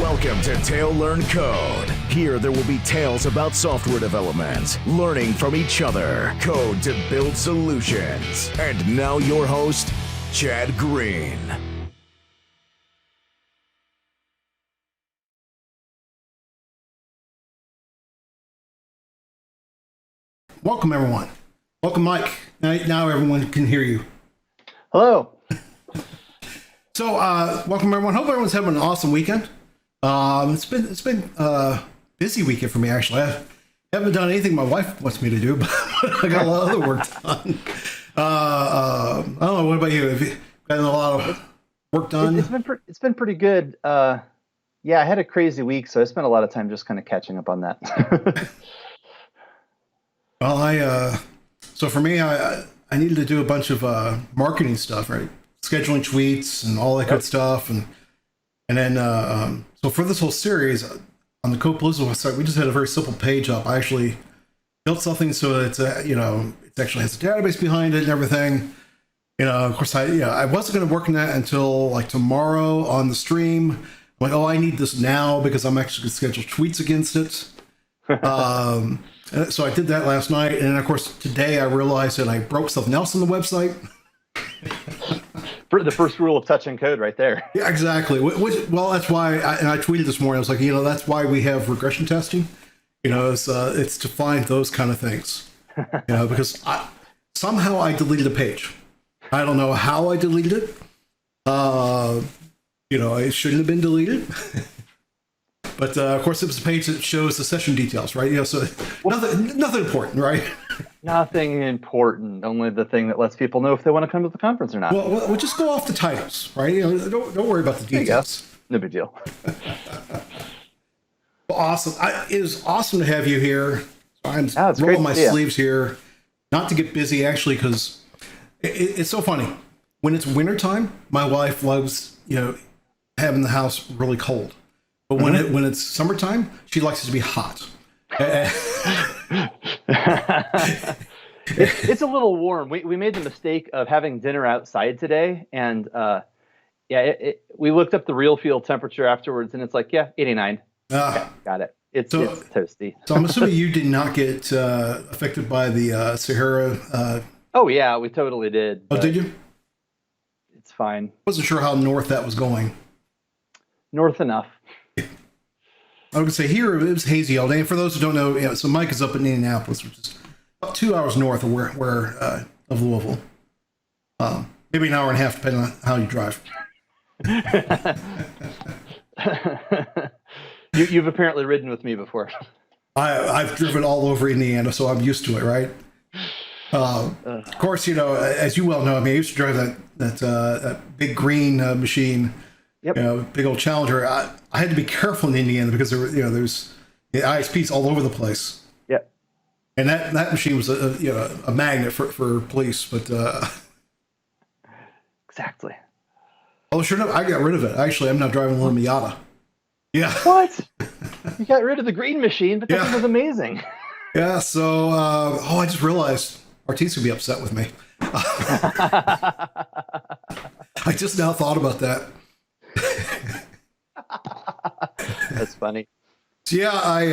Welcome to Tail Learn Code. Here there will be tales about software development, learning from each other, code to build solutions. And now your host, Chad Green. Welcome, everyone. Welcome, Mike. Now everyone can hear you. Hello. So, welcome, everyone. Hope everyone's having an awesome weekend. It's been a busy weekend for me, actually. I haven't done anything my wife wants me to do, but I got a lot of other work done. I don't know. What about you? Have you gotten a lot of work done? It's been pretty good. Yeah, I had a crazy week, so I spent a lot of time just kind of catching up on that. Well, so for me, I needed to do a bunch of marketing stuff, right? Scheduling tweets and all that good stuff, and then so for this whole series on the Code PaLOusa website, we just had a very simple page up. I actually built something so that it actually has a database behind it and everything. Of course, I wasn't going to work on that until like tomorrow on the stream. I'm like, oh, I need this now because I'm actually going to schedule tweets against it. So I did that last night, and then of course today I realized that I broke something else on the website. The first rule of touching code, right there. Yeah, exactly. Well, that's why I tweeted this morning. I was like, that's why we have regression testing. It's to find those kind of things. Because somehow I deleted a page. I don't know how I deleted it. It shouldn't have been deleted. But of course, it was a page that shows the session details, right? So nothing important, right? Nothing important. Only the thing that lets people know if they want to come to the conference or not. Well, we'll just go off the titles, right? Don't worry about the details. No big deal. Well, awesome. It is awesome to have you here. I'm it's rolling my great. sleeves here, not to get busy actually, because it's so funny. When it's wintertime, my wife loves having the house really cold. But when it's summertime, she likes it to be hot. It's a little warm. We made the mistake of having dinner outside today, and we looked up the real field temperature afterwards, and it's like 89. Okay, got it. It's toasty. So I'm assuming you did not get affected by the Sahara. Oh yeah, we totally did. Oh, did you? It's fine. Wasn't sure how north that was going. North enough. I was going to say here it was hazy all day. And for those who don't know, so Mike is up in Indianapolis, which is about 2 hours north of of Louisville. Maybe an hour and a half, depending on how you drive. You've apparently ridden with me before. I've driven all over Indiana, so I'm used to it, right? Of course, as you well know, I used to drive that big green machine. Yep. Big old Challenger. I had to be careful in Indiana because there's ISPs all over the place. Yep. And that machine was a magnet for police, but exactly. Oh, sure enough, I got rid of it. Actually, I'm now driving a little Miata. Yeah. What? You got rid of the green machine, but that thing was amazing. Yeah. So, I just realized Ortiz would be upset with me. I just now thought about that. That's funny. So yeah, I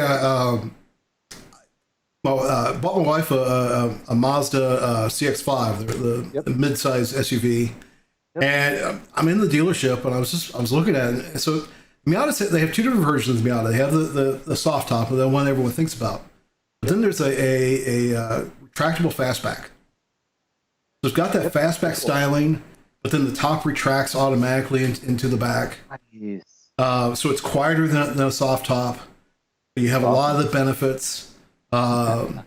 bought my wife a Mazda Cx-5, the mid-size SUV, and I'm in the dealership, and I was looking at it. And so Miata, they have two different versions of the Miata. They have the soft top, and the one everyone thinks about. But then there's a retractable fastback. So it's got that fastback styling. But then the top retracts automatically into the back. Nice. So it's quieter than a soft top. You have a lot of the benefits. So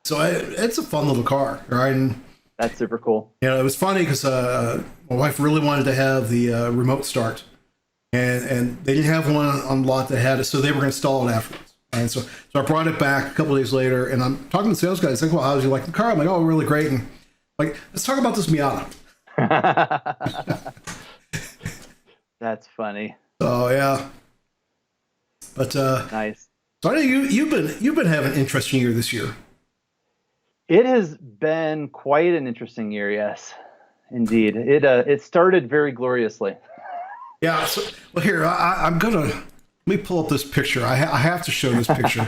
it's a fun little car, right? And, that's super cool. It was funny because my wife really wanted to have the remote start. And they didn't have one on the lot that had it, so they were going to install it afterwards. And so I brought it back a couple of days later, and I'm talking to the sales guy. He's like, well, how did you like the car? I'm like, oh, really great. And like, let's talk about this Miata. That's funny. Oh yeah, but nice. So I know you've been having an interesting year this year. It has been quite an interesting year, yes, indeed. It started very gloriously. Yeah. So, well, here I'm gonna Let me pull up this picture. I have to show this picture,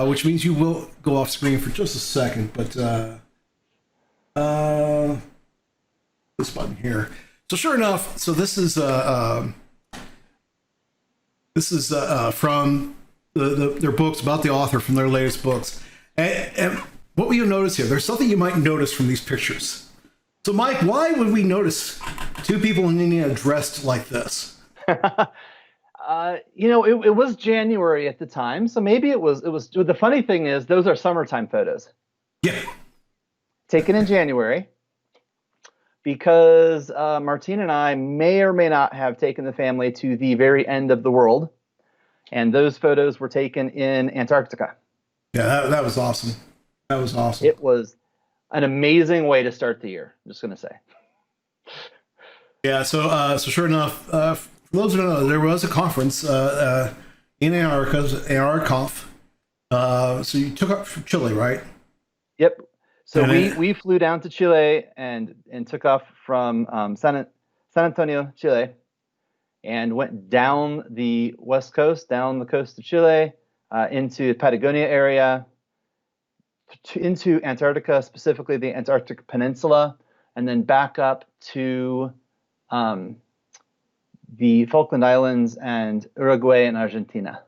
which means you will go off screen for just a second. But this button here. So sure enough, so this is from their books about the author from their latest books. And what will you notice here? There's something you might notice from these pictures. So Mike, why would we notice two people in India dressed like this? It was January at the time, so maybe it was. The funny thing is, those are summertime photos. Yeah. Taken in January, because Martine and I may or may not have taken the family to the very end of the world, and those photos were taken in Antarctica. Yeah, that was awesome. That was awesome. It was an amazing way to start the year. I'm just going to say. Yeah. So sure enough, for those who don't know, there was a conference in Antarctica, Antarcticconf. So you took up from Chile, right? Yep. So we flew down to Chile and took off from San Antonio, Chile, and went down the west coast, down the coast of Chile, into the Patagonia area, into Antarctica, specifically the Antarctic Peninsula, and then back up to the Falkland Islands and Uruguay and Argentina.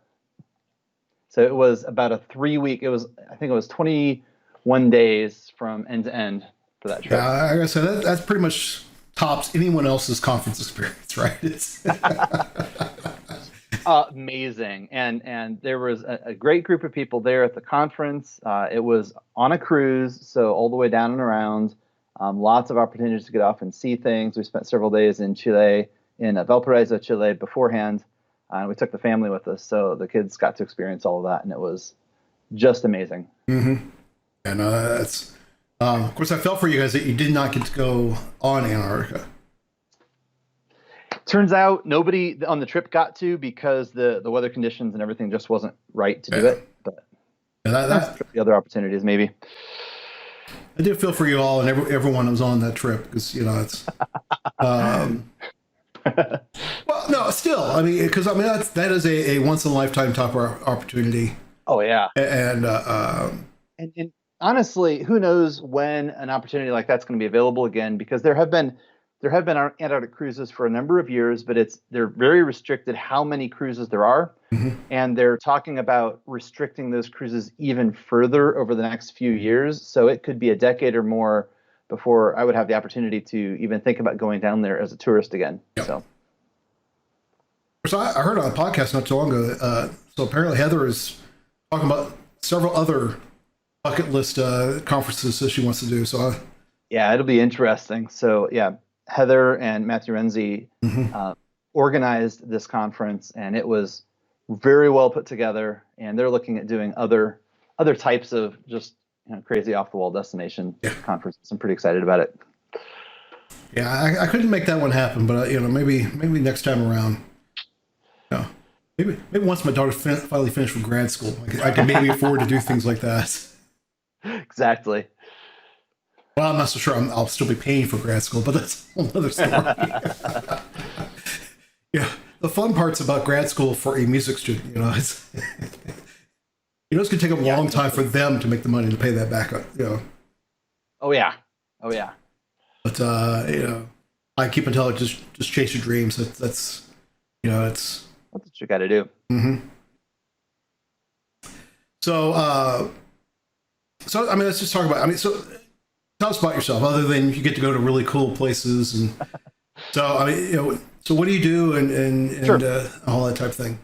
So it was about a 3-week. I think it was 21 days from end to end for that trip. Yeah, like I said, that's pretty much tops anyone else's conference experience, right? It's amazing. And there was a great group of people there at the conference. It was on a cruise, so all the way down and around. Lots of opportunities to get off and see things. We spent several days in Chile, in Valparaiso, Chile beforehand. And we took the family with us, so the kids got to experience all of that, and it was just amazing. Mm-hmm. And that's, of course, I felt for you guys that you did not get to go on Antarctica. Turns out nobody on the trip got to, because the weather conditions and everything just wasn't right to do it. But that's the other opportunities, maybe. I did feel for you all and everyone who was on that trip, because it's. Well, no, still, I mean, because that is a once in a lifetime type of opportunity. Oh yeah, and honestly, who knows when an opportunity like that's going to be available again? Because there have been Antarctic cruises for a number of years, but they're very restricted how many cruises there are, mm-hmm. and they're talking about restricting those cruises even further over the next few years. So it could be a decade or more before I would have the opportunity to even think about going down there as a tourist again. Yep. So I heard on a podcast not too long ago, so apparently Heather is talking about several other bucket list conferences that she wants to do. So yeah, it'll be interesting. So yeah, Heather and Matthew Renzi mm-hmm. Organized this conference, and it was very well put together, and they're looking at doing other types of just crazy off the wall destination conferences. I'm pretty excited about it. Yeah, I couldn't make that one happen, but maybe next time around. Maybe once my daughter finally finished with grad school, I can maybe afford to do things like that. Exactly. Well, I'm not so sure I'll still be paying for grad school, but that's a whole other story. Yeah, the fun part's about grad school for a music student. It's it's going to take a long time for them to make the money to pay that back up. Oh yeah. But I keep on telling just chase your dreams. That's it's. That's what you got to do. Mm-hmm. So let's just talk about. So tell us about yourself. Other than you get to go to really cool places, and so so what do you do, and sure. All that type of thing.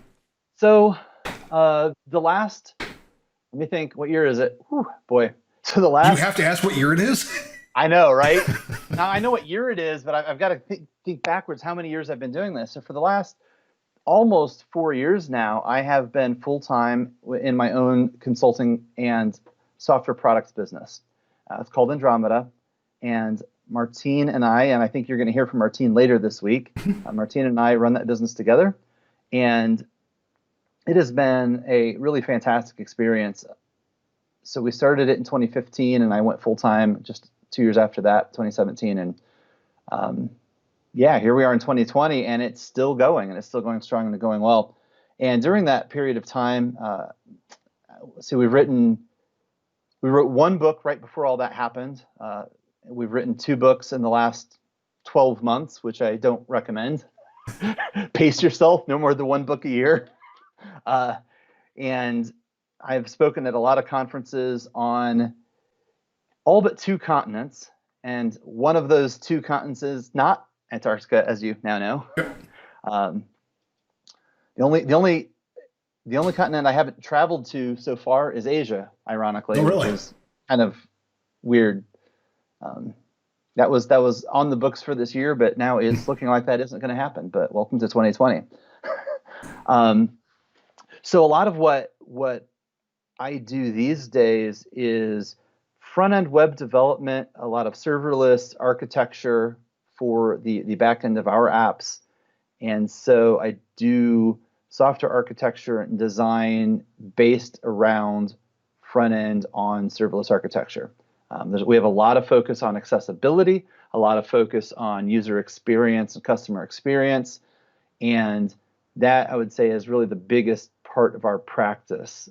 So the last. Let me think. What year is it? Whew, boy. So the last. You have to ask what year it is. I know, right? Now I know what year it is, but I've got to think backwards. How many years I've been doing this? So for the last almost 4 years now, I have been full-time in my own consulting and software products business. It's called Andromeda, and Martine and I think you're going to hear from Martine later this week. Martine and I run that business together, and it has been a really fantastic experience. So we started it in 2015, and I went full-time just 2 years after that, 2017, and here we are in 2020, and it's still going, and it's still going strong and going well. And during that period of time, so we wrote one book right before all that happened. We've written 2 books in the last 12 months, which I don't recommend. Pace yourself, no more than 1 book a year. And I've spoken at a lot of conferences on all but 2 continents. And one of those 2 continents is not Antarctica, as you now know. The only continent I haven't traveled to so far is Asia, ironically, which is kind of weird. That was on the books for this year, but now it's looking like that isn't going to happen. But welcome to 2020. So a lot of what I do these days is front-end web development, a lot of serverless architecture for the back end of our apps. And so I do software architecture and design based around front end on serverless architecture. We have a lot of focus on accessibility, a lot of focus on user experience and customer experience. And that, I would say, is really the biggest part of our practice.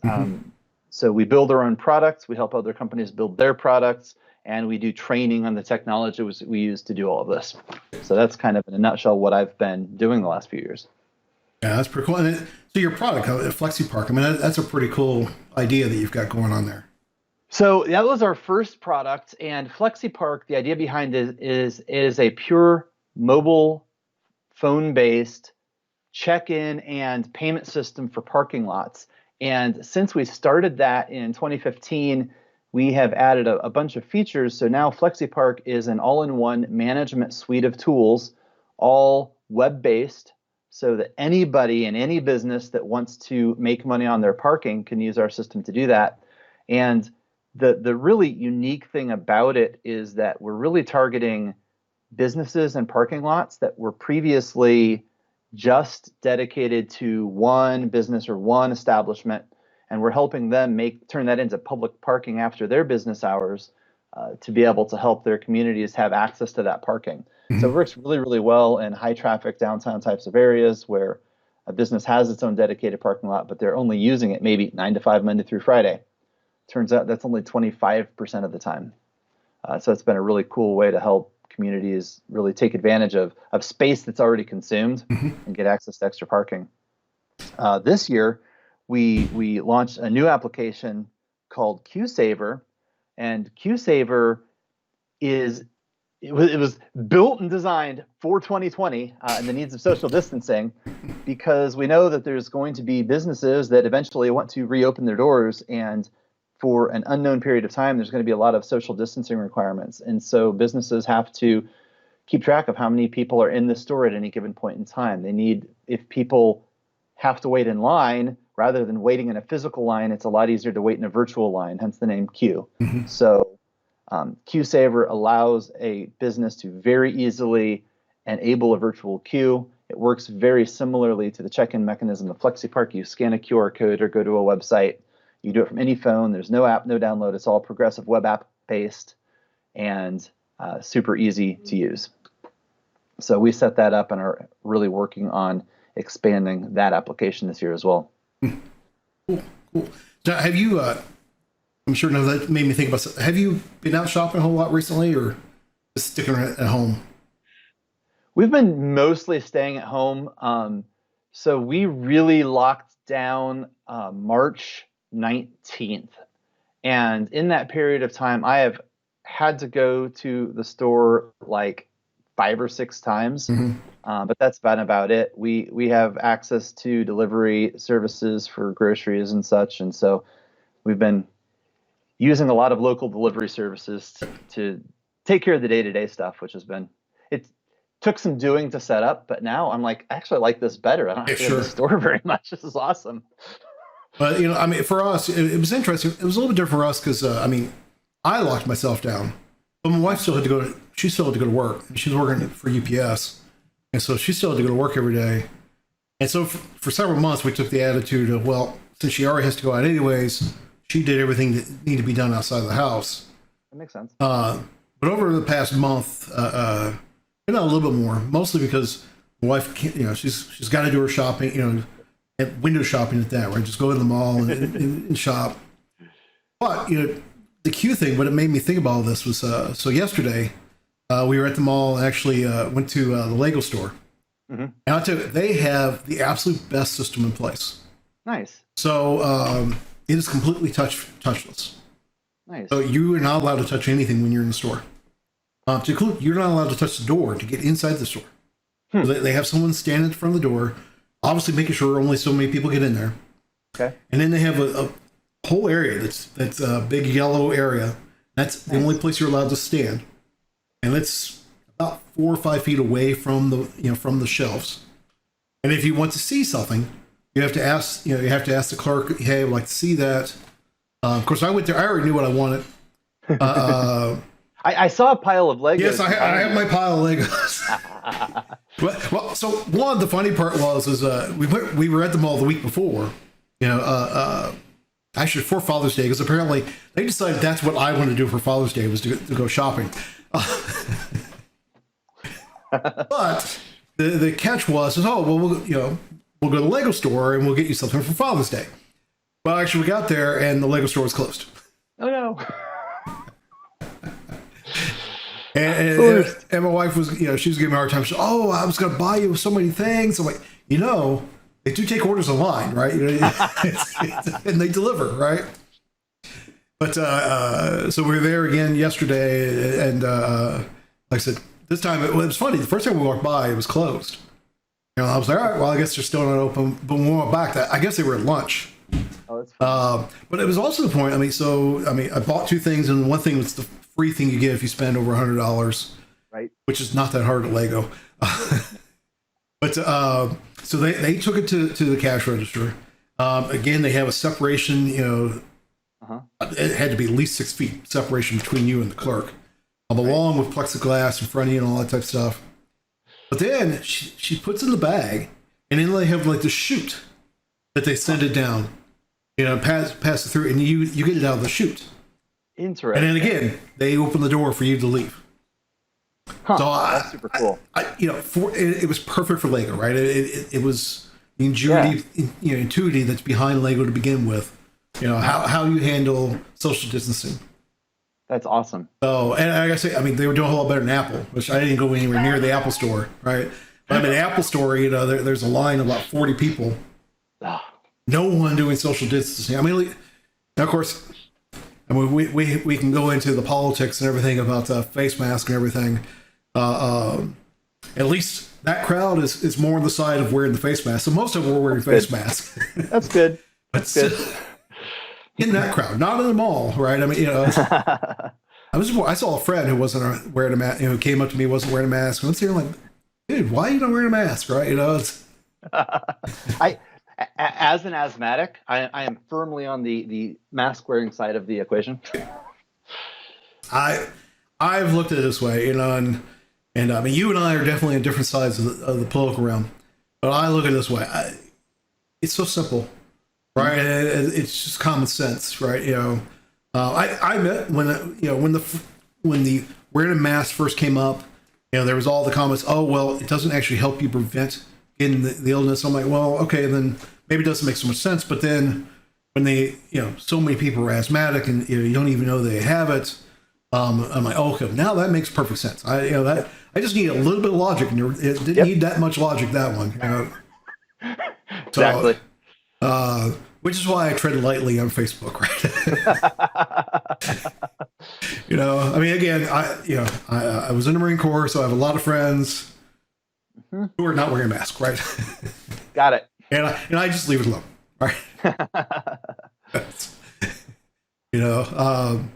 So we build our own products, we help other companies build their products, and we do training on the technology we use to do all of this. So that's kind of in a nutshell what I've been doing the last few years. Yeah, that's pretty cool. And so your product, FlexiPark, I mean, that's a pretty cool idea that you've got going on there. So that was our first product, and FlexiPark, the idea behind it is a pure mobile phone-based check-in and payment system for parking lots. And since we started that in 2015, we have added a bunch of features. So now FlexiPark is an all-in-one management suite of tools, all web-based, so that anybody in any business that wants to make money on their parking can use our system to do that. And the really unique thing about it is that we're really targeting businesses and parking lots that were previously just dedicated to one business or one establishment, and we're helping them turn that into public parking after their business hours to be able to help their communities have access to that parking. So it works really, really well in high traffic downtown types of areas where a business has its own dedicated parking lot, but they're only using it maybe 9 to 5 Monday through Friday. Turns out that's only 25% of the time. So it's been a really cool way to help communities really take advantage of space that's already consumed and get access to extra parking. This year, we launched a new application called QSaver, and QSaver it was built and designed for 2020 and the needs of social distancing, because we know that there's going to be businesses that eventually want to reopen their doors, and for an unknown period of time, there's going to be a lot of social distancing requirements. And so businesses have to keep track of how many people are in the store at any given point in time. If people have to wait in line, rather than waiting in a physical line, it's a lot easier to wait in a virtual line, hence the name Q. So QSaver allows a business to very easily enable a virtual queue. It works very similarly to the check-in mechanism of FlexiPark. You scan a QR code or go to a website. You do it from any phone. There's no app, no download. It's all progressive web app based and super easy to use. So we set that up and are really working on expanding that application this year as well. Cool. So have you, I'm sure now that made me think about, have you been out shopping a whole lot recently, or just sticking at home? We've been mostly staying at home. So we really locked down March 19th. And in that period of time, I have had to go to the store like 5 or 6 times, but that's about it. We have access to delivery services for groceries and such, and so we've been using a lot of local delivery services to take care of the day-to-day stuff, which has been, it took some doing to set up, but now I'm like, I actually like this better. I don't have to go to the store very much. This is awesome. But, I mean, for us, it was interesting. It was a little bit different for us because, I mean, I locked myself down, but my wife still had to go to work. She's working for UPS. And so she still had to go to work every day. And so for several months, we took the attitude of, well, since she already has to go out anyways, she did everything that needed to be done outside of the house. That makes sense. But over the past month, a little bit more, mostly because my wife can't, she's got to do her shopping, at window shopping at that, right? Just go in the mall and shop. But the Q thing, what it made me think about all this was so yesterday we were at the mall and actually went to the Lego store. Mm-hmm. And I'll tell you, they have the absolute best system in place. Nice. So it is completely touchless. Nice. So you are not allowed to touch anything when you're in the store. To include, you're not allowed to touch the door to get inside the store. So they have someone stand in front of the door, obviously making sure only so many people get in there. Okay. And then they have a whole area that's a big yellow area. That's the only place you're allowed to stand, and it's about 4 or 5 feet away from the shelves. And if you want to see something, you have to ask the clerk, hey, I'd like to see that. Of course, I went there. I already knew what I wanted. I saw a pile of Legos. Yes, I have my pile of Legos. Well, so one of the funny part was we were at the mall the week before, actually for Father's Day, because apparently they decided that's what I wanted to do for Father's Day was to go shopping. But the catch was, we'll go to the Lego store and we'll get you something for Father's Day. Well, actually, we got there and the Lego store was closed. Oh no. And my wife was, she was giving me a hard time. She said, I was going to buy you so many things. I'm like, they do take orders online, right? And they deliver, right? But so we were there again yesterday, and like I said, this time it was funny. The first time we walked by, it was closed. I was like, all right, well, I guess they're still not open. But when we went back, I guess they were at lunch. Oh, that's funny. But it was also the point. I bought 2 things, and one thing was the free thing you get if you spend over $100, right? Which is not that hard at Lego. But so they took it to the cash register. Again, they have a separation. It had to be at least 6 feet separation between you and the clerk, along with plexiglass in front of you and all that type of stuff. But then she puts in the bag, and then they have like the chute that they send it down. Pass it through, and you get it out of the chute. Interesting. And then again, they open the door for you to leave. Huh, so that's super cool. It was perfect for Lego, right? It was the intuitive that's behind Lego to begin with. How you handle social distancing. That's awesome. So, and like I say, they were doing a whole lot better than Apple, which I didn't go anywhere near the Apple store, right? But the Apple store, there's a line of about 40 people. No one doing social distancing. of course, we can go into the politics and everything about the face mask and everything. At least that crowd is more on the side of wearing the face mask. So most of them were wearing face masks. That's good. That's good. In that crowd, not in the mall, right? I saw a friend who wasn't wearing a mask, who came up to me, wasn't wearing a mask. And I'm sitting like, dude, why are you not wearing a mask, right? As an asthmatic, I am firmly on the mask wearing side of the equation. I've looked at it this way, and you and I are definitely on different sides of the political realm, but I look at it this way. It's so simple, right? It's just common sense, right? I met when the wearing a mask first came up, there was all the comments. Oh, well, it doesn't actually help you prevent getting the illness. I'm like, well, okay, then maybe it doesn't make so much sense. But then when so many people are asthmatic and you don't even know they have it, I'm like, oh, okay, now that makes perfect sense. I just need a little bit of logic, and it didn't need that much logic, that one. Exactly. Which is why I tread lightly on Facebook, right? Again, I was in the Marine Corps, so I have a lot of friends who are not wearing a mask, right? Got it. And I just leave it alone, right? I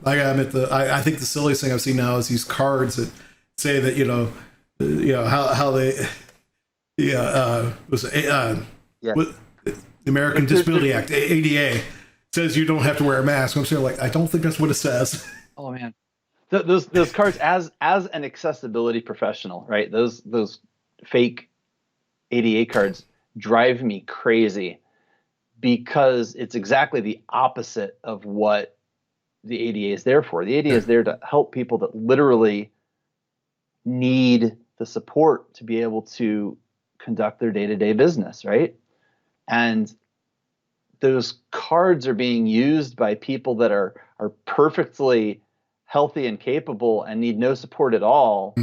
gotta admit I think the silliest thing I've seen now is these cards that say that how they the American Disability Act, ADA, says you don't have to wear a mask. I'm saying, like, I don't think that's what it says. Oh man, those cards as an accessibility professional, right? Those fake ADA cards drive me crazy because it's exactly the opposite of what the ADA is there for. The ADA is there to help people that literally need the support to be able to conduct their day-to-day business, right? And those cards are being used by people that are perfectly healthy and capable and need no support at all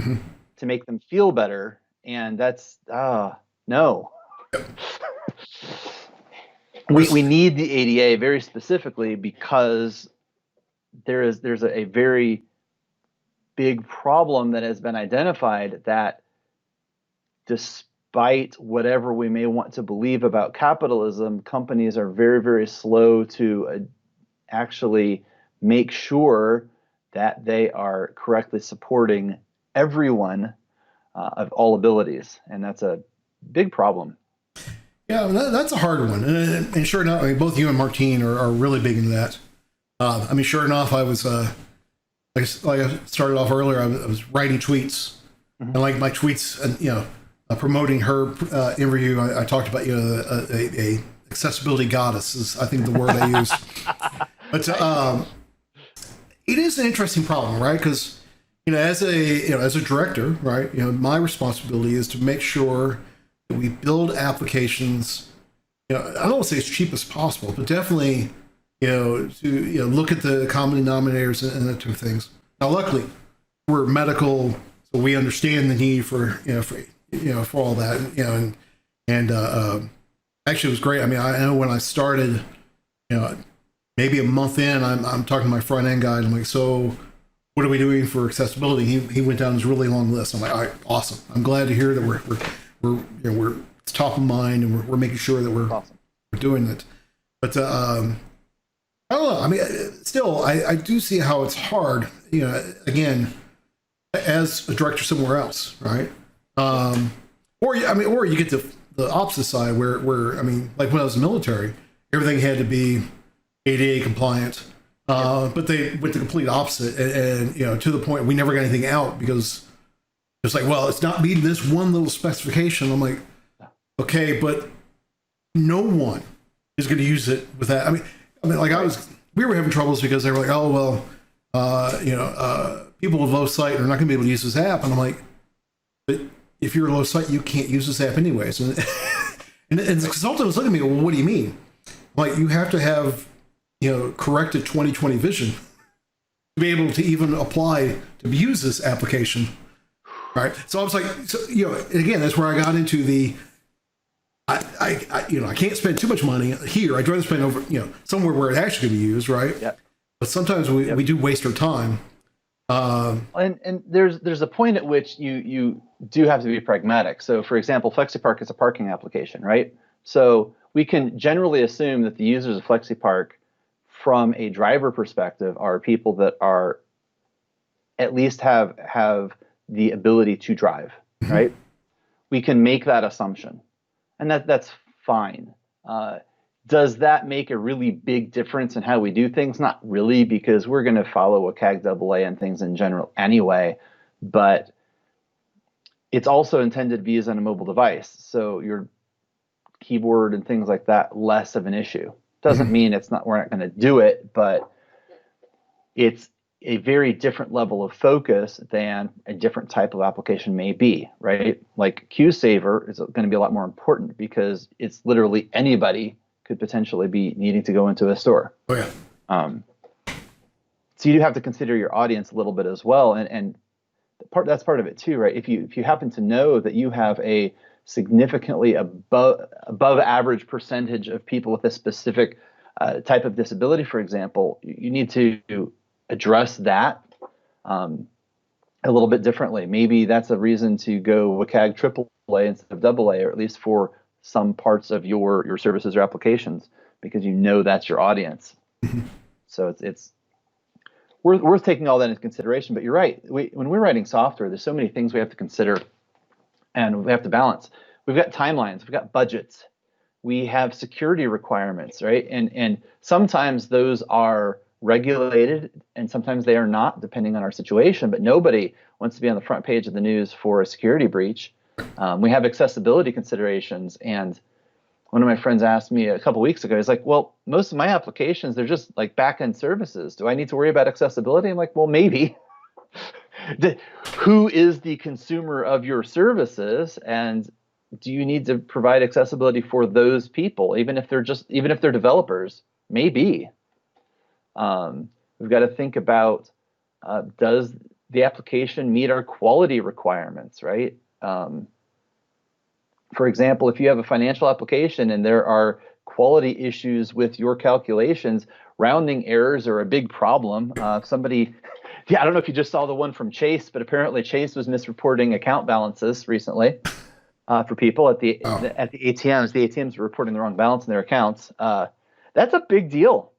to make them feel better. And that's, no. We need the ADA very specifically because there's a very big problem that has been identified that despite whatever we may want to believe about capitalism, companies are very, very slow to actually make sure that they are correctly supporting everyone of all abilities. And that's a big problem. Yeah, that's a hard one. And sure enough, I mean, both you and Martine are really big into that. I mean, sure enough, I was, like I started off earlier, I was writing tweets. And like my tweets, promoting her interview, I talked about, a accessibility goddess is, I think, the word I use. But it is an interesting problem, right? Because, as a director, right, my responsibility is to make sure that we build applications, I don't want to say as cheap as possible, but definitely, to look at the common denominators and that two things. Now, luckily, we're medical, so we understand the need for all that, actually it was great. I mean, I know when I started, maybe a month in, I'm talking to my front end guy, and I'm like, so what are we doing for accessibility? He went down this really long list. I'm like, all right, awesome. I'm glad to hear that we're it's top of mind, and we're making sure that we're doing it. But I don't know. I mean, still, I do see how it's hard. Again, as a director somewhere else, right? Or you get to the opposite side where I mean, like when I was in the military, everything had to be ADA compliant. But they went the complete opposite, and to the point we never got anything out because it's like, well, it's not meeting this one little specification. I'm like, okay, but no one is going to use it with that. I mean, like we were having troubles because they were like, oh well, people with low sight are not going to be able to use this app, and I'm like, but if you're low sight, you can't use this app anyways. And the consultant was looking at me, well, what do you mean? Like, you have to have corrected 20/20 vision to be able to even apply to use this application. All right. So I was like, again, that's where I got into the, I can't spend too much money here. I'd rather spend over, somewhere where it actually can be used. Right. Yep. But sometimes we do waste our time. And there's a point at which you do have to be pragmatic. So for example, FlexiPark is a parking application, right? So we can generally assume that the users of FlexiPark from a driver perspective are people that are at least have the ability to drive, right? We can make that assumption, and that's fine. Does that make a really big difference in how we do things? Not really, because we're going to follow a CAG AA and things in general anyway, but it's also intended to be used on a mobile device. So your keyboard and things like that, less of an issue. Doesn't mean we're not going to do it, but it's a very different level of focus than a different type of application may be, right? Like QSaver is going to be a lot more important because it's literally anybody could potentially be needing to go into a store. Oh yeah. So you do have to consider your audience a little bit as well, and that's part of it too, right? If you happen to know that you have a significantly above average percentage of people with a specific type of disability, for example, you need to address that a little bit differently. Maybe that's a reason to go WCAG AAA instead of AA, or at least for some parts of your services or applications, because that's your audience. So it's worth taking all that into consideration. But you're right. When we're writing software, there's so many things we have to consider and we have to balance. We've got timelines, we've got budgets, we have security requirements, right? And sometimes those are regulated and sometimes they are not, depending on our situation, but nobody wants to be on the front page of the news for a security breach. We have accessibility considerations, and one of my friends asked me a couple weeks ago, he's like, well, most of my applications, they're just like back-end services. Do I need to worry about accessibility? I'm like, well, maybe. Who is the consumer of your services? And do you need to provide accessibility for those people, even if they're developers? Maybe. We've got to think about, does the application meet our quality requirements, right? For example, if you have a financial application and there are quality issues with your calculations, rounding errors are a big problem. Somebody, I don't know if you just saw the one from Chase, but apparently Chase was misreporting account balances recently for people at the ATMs. The ATMs were reporting the wrong balance in their accounts. That's a big deal.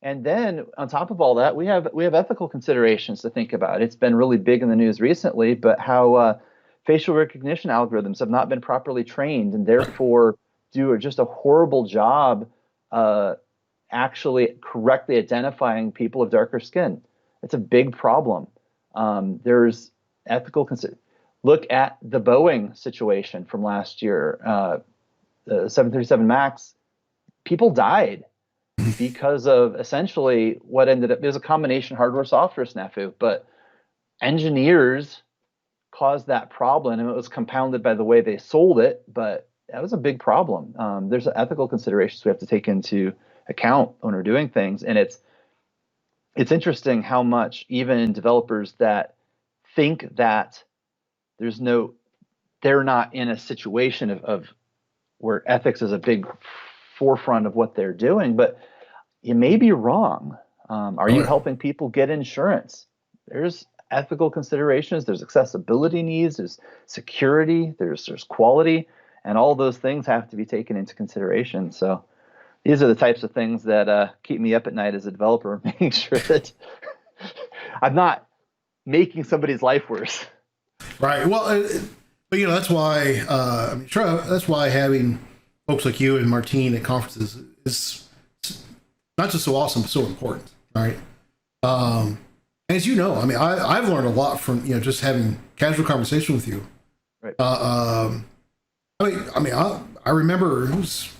And then on top of all that, we have ethical considerations to think about. It's been really big in the news recently, but how facial recognition algorithms have not been properly trained and therefore do just a horrible job actually correctly identifying people of darker skin. It's a big problem. There's ethical Look at the Boeing situation from last year. The 737 MAX, people died because of essentially what ended up, there's a combination hardware-software snafu, but engineers caused that problem, and it was compounded by the way they sold it, but that was a big problem. There's ethical considerations we have to take into account when we're doing things, and it's interesting how much even developers that think that they're not in a situation of where ethics is a big forefront of what they're doing, but you may be wrong. Are you helping people get insurance? There's ethical considerations, there's accessibility needs, there's security, there's quality, and all those things have to be taken into consideration. So these are the types of things that keep me up at night as a developer, making sure that I'm not making somebody's life worse. Right. Well, but that's why that's why having folks like you and Martine at conferences is not just so awesome, but so important, right? As you know, I've learned a lot from just having casual conversation with you. Right. I remember it was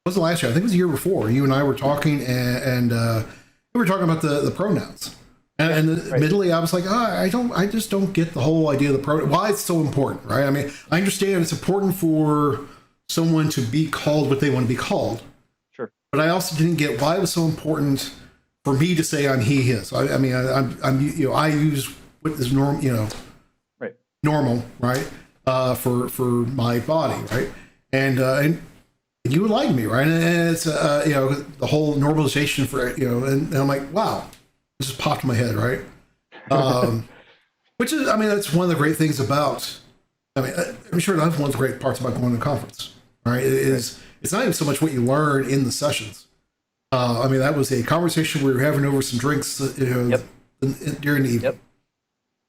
the last year? I think it was the year before. You and I were talking, and we were talking about the pronouns. And admittedly, I was like, I just don't get the whole idea of the pronoun. Why it's so important, right? I understand it's important for someone to be called what they want to be called. Sure. But I also didn't get why it was so important for me to say I'm he, his. I use what is normal, right? Normal, right? For my body, right? And you enlightened me, right? And it's the whole normalization for and I'm like, wow, this just popped in my head, right? Which is, that's one of the great things about. I'm sure that's one of the great parts about going to a conference, right? It's not even so much what you learn in the sessions. That was a conversation we were having over some drinks, during the evening.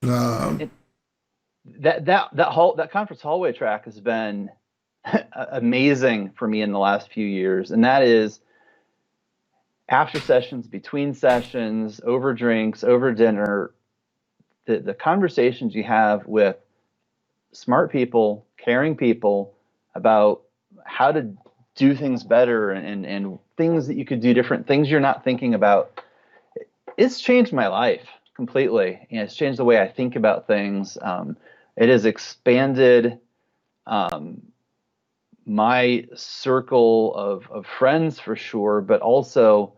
Yep. That conference hallway track has been amazing for me in the last few years, and that is after sessions, between sessions, over drinks, over dinner, the conversations you have with smart people, caring people about how to do things better and things that you could do different, things you're not thinking about. It's changed my life completely. It's changed the way I think about things. It has expanded my circle of friends for sure, but also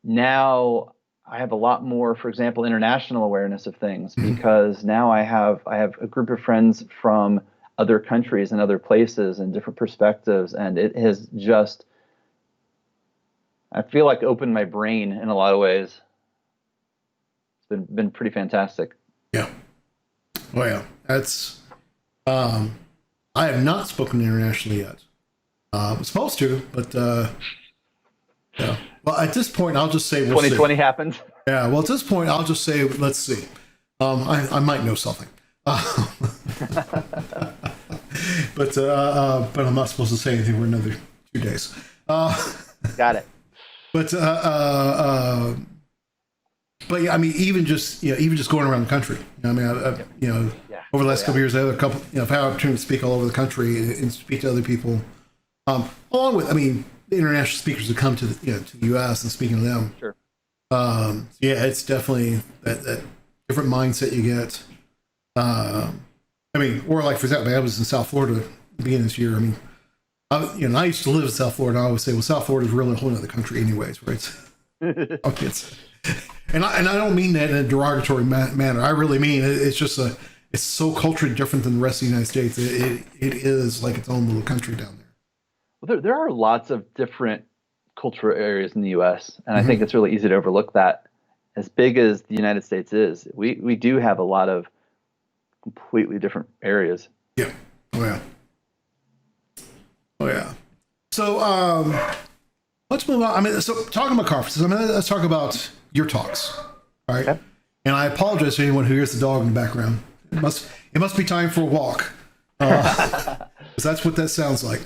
now I have a lot more, for example, international awareness of things, because now I have a group of friends from other countries and other places and different perspectives, and it has just, I feel like, opened my brain in a lot of ways. It's been pretty fantastic. Yeah. Well, yeah, that's I have not spoken internationally yet. I'm supposed to, but yeah. Well, at this point, I'll just say 2020 happened. Yeah. Well, at this point, I'll just say let's see. I might know something. But I'm not supposed to say anything for another 2 days. Got it. But yeah, even just going around the country. Over the last couple of years, I had I've had an opportunity to speak all over the country and speak to other people, along with the international speakers who come to the U.S. and speaking to them. Sure. Yeah, it's definitely that different mindset you get. I mean, or like for example, I was in South Florida beginning this year. I mean, I used to live in South Florida. I always say, well, South Florida is really a whole other country, anyways, right? And I don't mean that in a derogatory manner. I really mean it's just it's so culturally different than the rest of the United States. It is like its own little country down there. Well, there are lots of different cultural areas in the U.S., and I think it's really easy to overlook that. As big as the United States is, we do have a lot of completely different areas. Yeah. Oh yeah. Oh yeah. So let's move on. I mean, so talking about conferences, I mean, let's talk about your talks. All right. Okay. And I apologize to anyone who hears the dog in the background. It must be time for a walk. Because that's what that sounds like.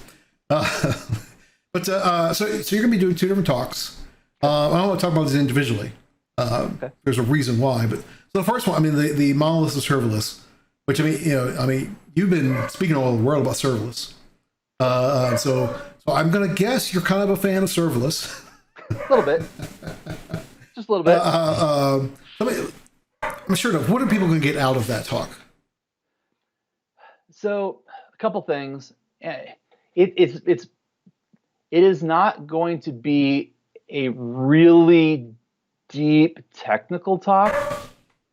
But so you're gonna be doing 2 different talks. I don't want to talk about these individually. Okay. There's a reason why, but so the first one, I mean, the Monolith and Serverless, which I mean, you've been speaking all over the world about serverless. So I'm gonna guess you're kind of a fan of serverless. A little bit, just a little bit. I'm sure. What are people gonna get out of that talk? So a couple things. It is not going to be a really deep technical talk.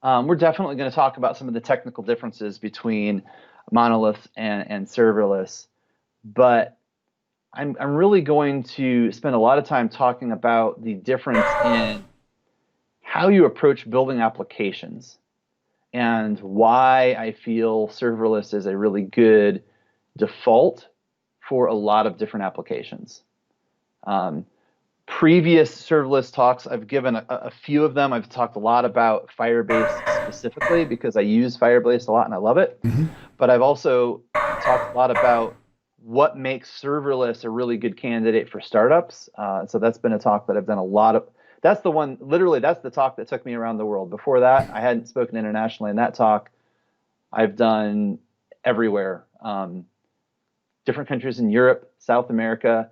We're definitely going to talk about some of the technical differences between Monolith and serverless, but I'm really going to spend a lot of time talking about the difference in how you approach building applications and why I feel serverless is a really good default for a lot of different applications. Previous serverless talks, I've given a few of them. I've talked a lot about Firebase specifically because I use Firebase a lot and I love it. But I've also talked a lot about what makes serverless a really good candidate for startups. So that's been a talk that I've done a lot of. That's the one, literally, that's the talk that took me around the world. Before that, I hadn't spoken internationally. In that talk, I've done everywhere. Different countries in Europe, South America,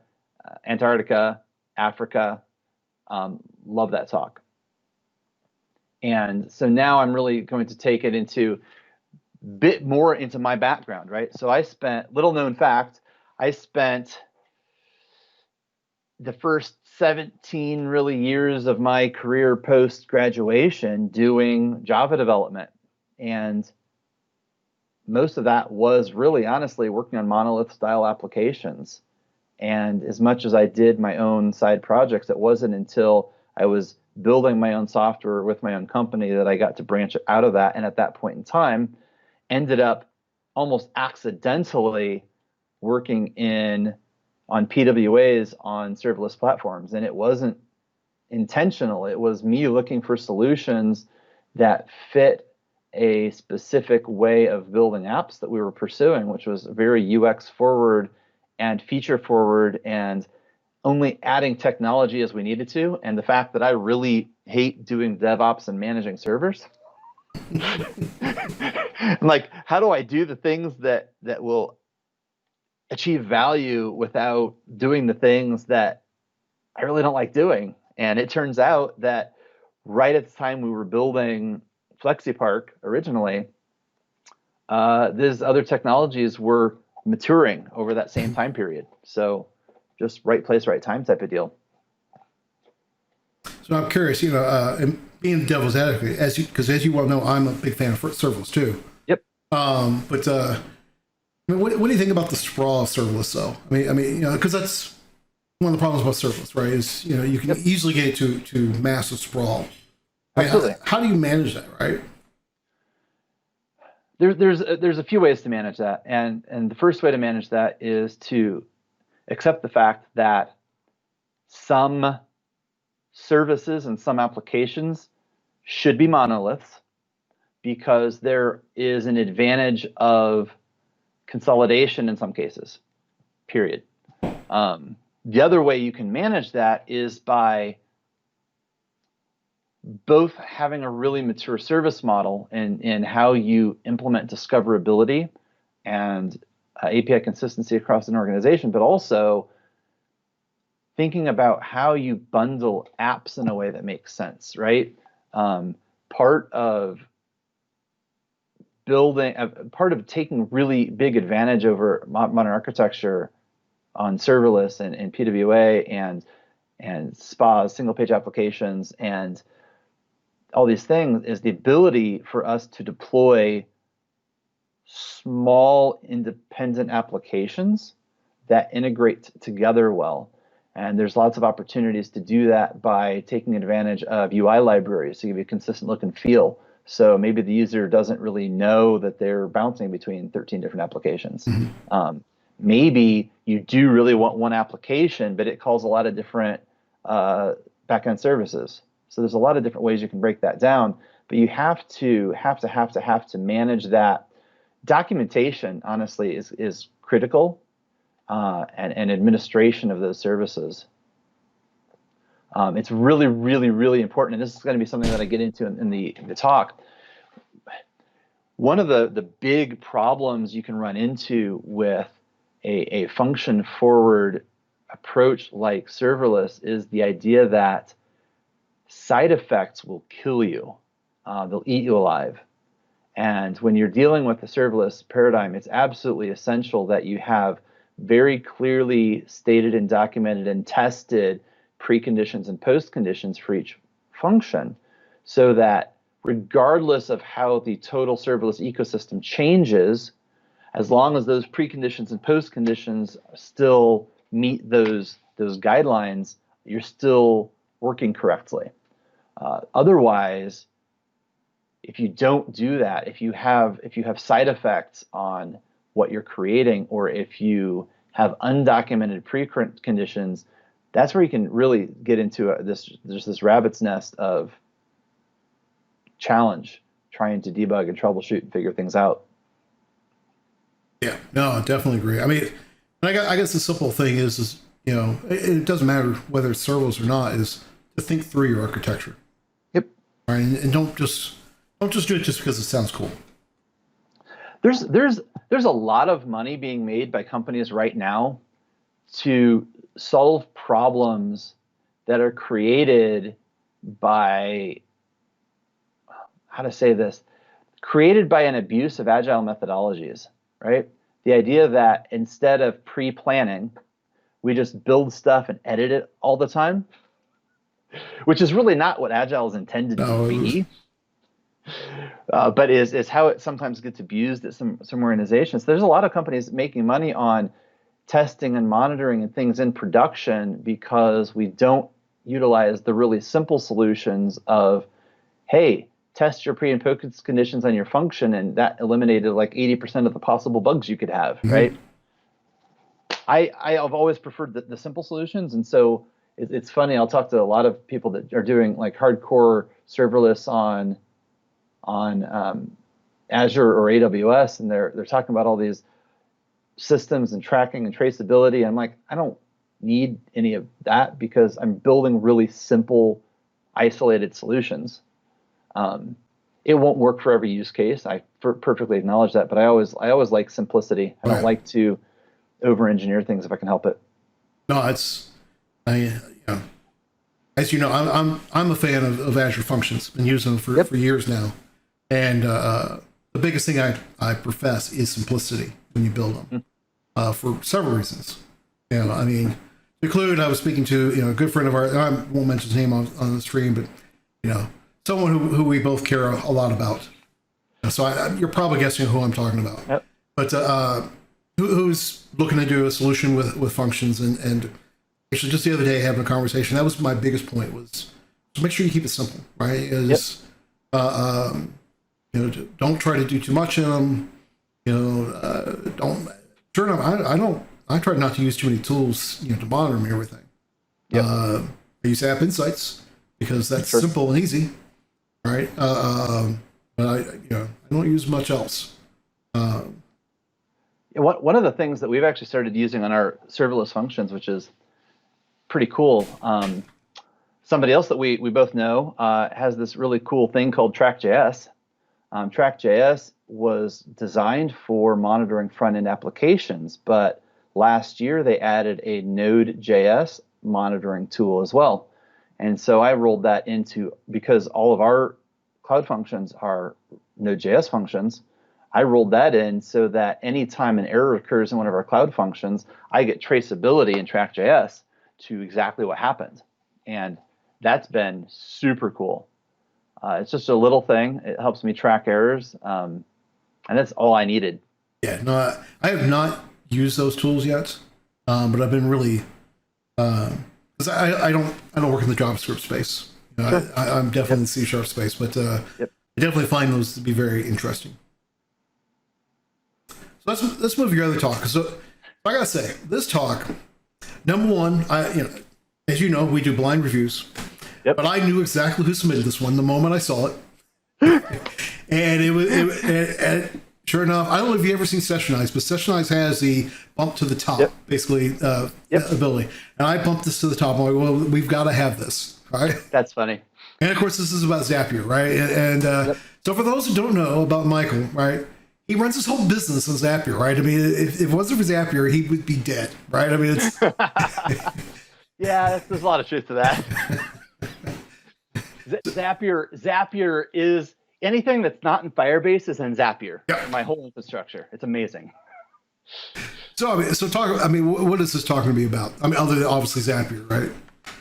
Antarctica, Africa. Love that talk. And so now I'm really going to take it into a bit more into my background, right? So I spent, little known fact, I spent the first 17 really years of my career post-graduation doing Java development. And most of that was really honestly working on monolith style applications. And as much as I did my own side projects, it wasn't until I was building my own software with my own company that I got to branch out of that. And at that point in time, ended up almost accidentally working on PWAs on serverless platforms. And it wasn't intentional. It was me looking for solutions that fit a specific way of building apps that we were pursuing, which was very UX forward and feature forward and only adding technology as we needed to. And the fact that I really hate doing DevOps and managing servers. I'm like, how do I do the things that will achieve value without doing the things that I really don't like doing? And it turns out that right at the time we were building FlexiPark originally, these other technologies were maturing over that same time period. So just right place, right time type of deal. So I'm curious, and being the devil's advocate, because as you well know, I'm a big fan of serverless too. Yep. But I mean, what do you think about the sprawl of serverless though? I mean, because that's one of the problems about serverless, right? Is you can easily get to massive sprawl. I mean, absolutely. How do you manage that, right? There's a few ways to manage that, and the first way to manage that is to accept the fact that some services and some applications should be monoliths because there is an advantage of consolidation in some cases, period. The other way you can manage that is by both having a really mature service model in how you implement discoverability and API consistency across an organization, but also thinking about how you bundle apps in a way that makes sense, right? Part of building, part of taking really big advantage over modern architecture on serverless and PWA and SPAs, single page applications, and all these things is the ability for us to deploy small independent applications that integrate together well. And there's lots of opportunities to do that by taking advantage of UI libraries to give you a consistent look and feel. So maybe the user doesn't really know that they're bouncing between 13 different applications. Maybe you do really want one application, but it calls a lot of different backend services. So there's a lot of different ways you can break that down, but you have to manage that. Documentation, honestly, is critical, and administration of those services. It's really, really, really important, and this is going to be something that I get into in the talk. One of the big problems you can run into with a function-forward approach like serverless is the idea that side effects will kill you. They'll eat you alive. And when you're dealing with the serverless paradigm, it's absolutely essential that you have very clearly stated and documented and tested preconditions and postconditions for each function, so that regardless of how the total serverless ecosystem changes, as long as those preconditions and postconditions still meet those guidelines, you're still working correctly. Otherwise, if you don't do that, if you have side effects on what you're creating, or if you have undocumented preconditions, that's where you can really get into this rabbit's nest of challenge, trying to debug and troubleshoot and figure things out. Yeah, no, I definitely agree. I mean, I guess the simple thing is it doesn't matter whether it's serverless or not, is to think through your architecture. Yep. Right, and don't just do it just because it sounds cool. There's a lot of money being made by companies right now to solve problems that are created by, how to say this, created by an abuse of agile methodologies, right? The idea that instead of pre-planning, we just build stuff and edit it all the time, which is really not what agile is intended to be. But is how it sometimes gets abused at some organizations. There's a lot of companies making money on testing and monitoring and things in production because we don't utilize the really simple solutions of, hey, test your pre and post conditions on your function, and that eliminated like 80% of the possible bugs you could have, right? I've always preferred the simple solutions, and so it's funny. I'll talk to a lot of people that are doing like hardcore serverless on Azure or AWS, and they're talking about all these systems and tracking and traceability. And I'm like, I don't need any of that because I'm building really simple, isolated solutions. It won't work for every use case. I perfectly acknowledge that, but I always like simplicity. I don't like to over-engineer things if I can help it. No, as you know, I'm a fan of Azure Functions. Been using them for years now. And the biggest thing I profess is simplicity when you build them, for several reasons. I mean, include, I was speaking to a good friend of ours. I won't mention his name on the stream, but someone who we both care a lot about. So you're probably guessing who I'm talking about. Yep. But who's looking to do a solution with functions, and actually just the other day having a conversation. That was my biggest point, was to make sure you keep it simple, right? Don't try to do too much in them. I try not to use too many tools, to monitor me and everything. Yep. I use App Insights because that's simple and easy, right? But I don't use much else. One of the things that we've actually started using on our serverless functions, which is pretty cool. Somebody else that we both know has this really cool thing called Track.js. Track.js was designed for monitoring front-end applications, but last year they added a Node.js monitoring tool as well. And so I rolled that into, because all of our cloud functions are Node.js functions, I rolled that in so that anytime an error occurs in one of our cloud functions, I get traceability in Track.js to exactly what happened. And that's been super cool. It's just a little thing. It helps me track errors. And that's all I needed. Yeah, no, I have not used those tools yet, but I've been really, because I don't work in the JavaScript space. You know, Sure. I'm definitely in the C# space, but I definitely find those to be very interesting. So let's move to your other talk. So I gotta say, this talk, number one, as you know, we do blind reviews. Yep. But I knew exactly who submitted this one the moment I saw it. And and sure enough, I don't know if you've ever seen Sessionize, but Sessionize has the bump to the top, basically, ability. And I bumped this to the top. I'm like, well, we've got to have this, right? That's funny. And of course, this is about Zapier, right? And so for those who don't know about Michael, right, he runs his whole business on Zapier, right? I mean, if it wasn't for Zapier, he would be dead, right? I mean, it's... Yeah, there's a lot of truth to that. Zapier is anything that's not in Firebase is in Zapier. Yep. My whole infrastructure. It's amazing. So what is this talking to me about? I mean, other than obviously Zapier, right?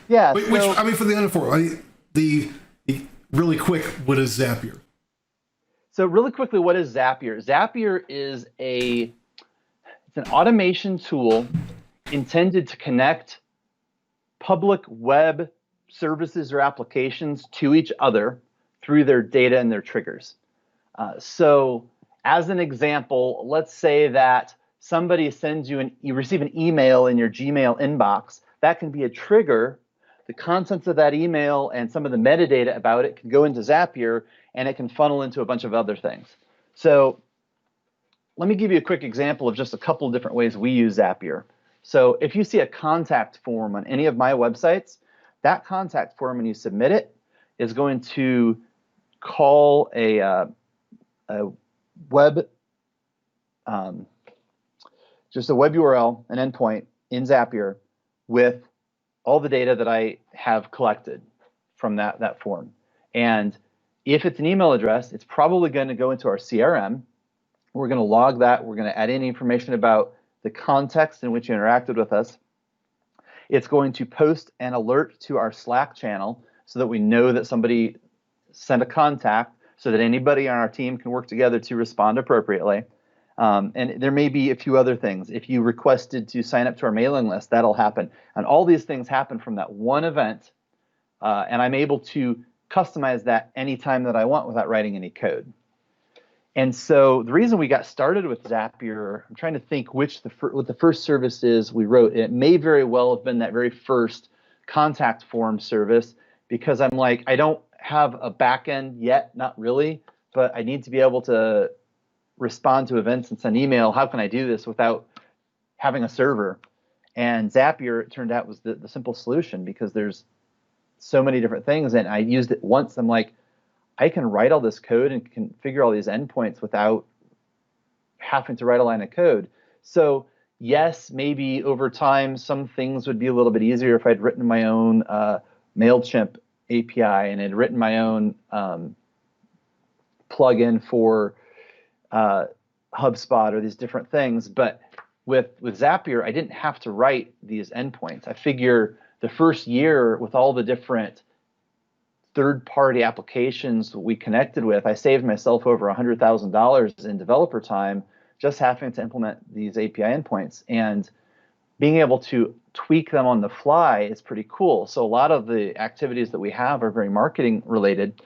Yeah. Which I mean, for the uninformed, the really quick, what is Zapier? So really quickly, what is Zapier? Zapier is it's an automation tool intended to connect public web services or applications to each other through their data and their triggers. So as an example, let's say that somebody sends you you receive an email in your Gmail inbox. That can be a trigger. The contents of that email and some of the metadata about it can go into Zapier, and it can funnel into a bunch of other things. So let me give you a quick example of just a couple of different ways we use Zapier. So if you see a contact form on any of my websites, that contact form, when you submit it, is going to call a web, just a web URL, an endpoint in Zapier with all the data that I have collected from that form. And if it's an email address, it's probably going to go into our CRM. We're going to log that. We're going to add any information about the context in which you interacted with us. It's going to post an alert to our Slack channel so that we know that somebody sent a contact, so that anybody on our team can work together to respond appropriately. And there may be a few other things. If you requested to sign up to our mailing list, that'll happen. And all these things happen from that one event. And I'm able to customize that anytime that I want without writing any code. And so the reason we got started with Zapier, I'm trying to think what the first service is we wrote. It may very well have been that very first contact form service, because I'm like, I don't have a backend yet, not really, but I need to be able to respond to events and send email. How can I do this without having a server? And Zapier, it turned out, was the simple solution, because there's so many different things. And I used it once. I'm like, I can write all this code and configure all these endpoints without having to write a line of code. So yes, maybe over time, some things would be a little bit easier if I'd written my own MailChimp API and had written my own plugin for HubSpot or these different things. But with Zapier, I didn't have to write these endpoints. I figure the first year, with all the different third-party applications we connected with, I saved myself over $100,000 in developer time just having to implement these API endpoints. And being able to tweak them on the fly is pretty cool. So a lot of the activities that we have are very marketing related.